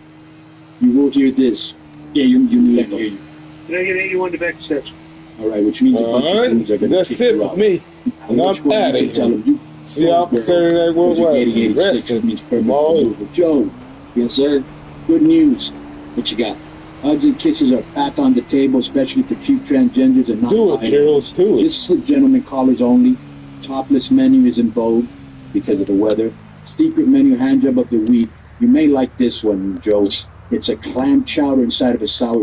[SPEAKER 7] You will hear this. Yeah, you let me hear you.
[SPEAKER 6] Can I get 81 to back steps?
[SPEAKER 7] All right, which means a bunch of dudes are going to
[SPEAKER 5] That's it for me. And I'm out of here. See y'all for Saturday Night Worldwide. Wrestling.
[SPEAKER 7] Joe. Yes, sir. Good news. What you got? Hugs and kisses are back on the table, especially for cute transgenders and non-binary.
[SPEAKER 5] Do it, Gerald. Do it.
[SPEAKER 7] This is for gentlemen callers only. Topless menu is in vogue because of the weather. Secret menu hand job of the week. You may like this one, Joe. It's a clam chowder inside of a sour